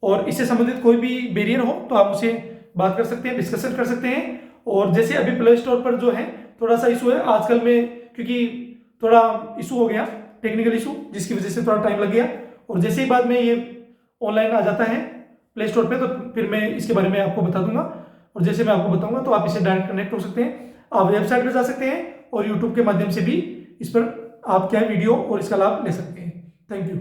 और इससे संबंधित कोई भी बैरियर हो तो आप मुझसे बात कर सकते हैं, डिस्कशन कर सकते हैं। और जैसे अभी प्ले स्टोर पर जो है थोड़ा सा इशू है आजकल में, क्योंकि थोड़ा इशू हो गया, टेक्निकल इशू, जिसकी वजह से थोड़ा टाइम लग गया। और जैसे ही बाद में ये ऑनलाइन आ जाता है प्ले स्टोर पे तो फिर मैं इसके बारे में आपको बता दूंगा। और जैसे मैं आपको बताऊंगा तो आप इसे डायरेक्ट कनेक्ट हो सकते हैं, आप वेबसाइट पर जा सकते हैं और यूट्यूब के माध्यम से भी इस पर आप क्या वीडियो और इसका लाभ ले सकते हैं। Thank you.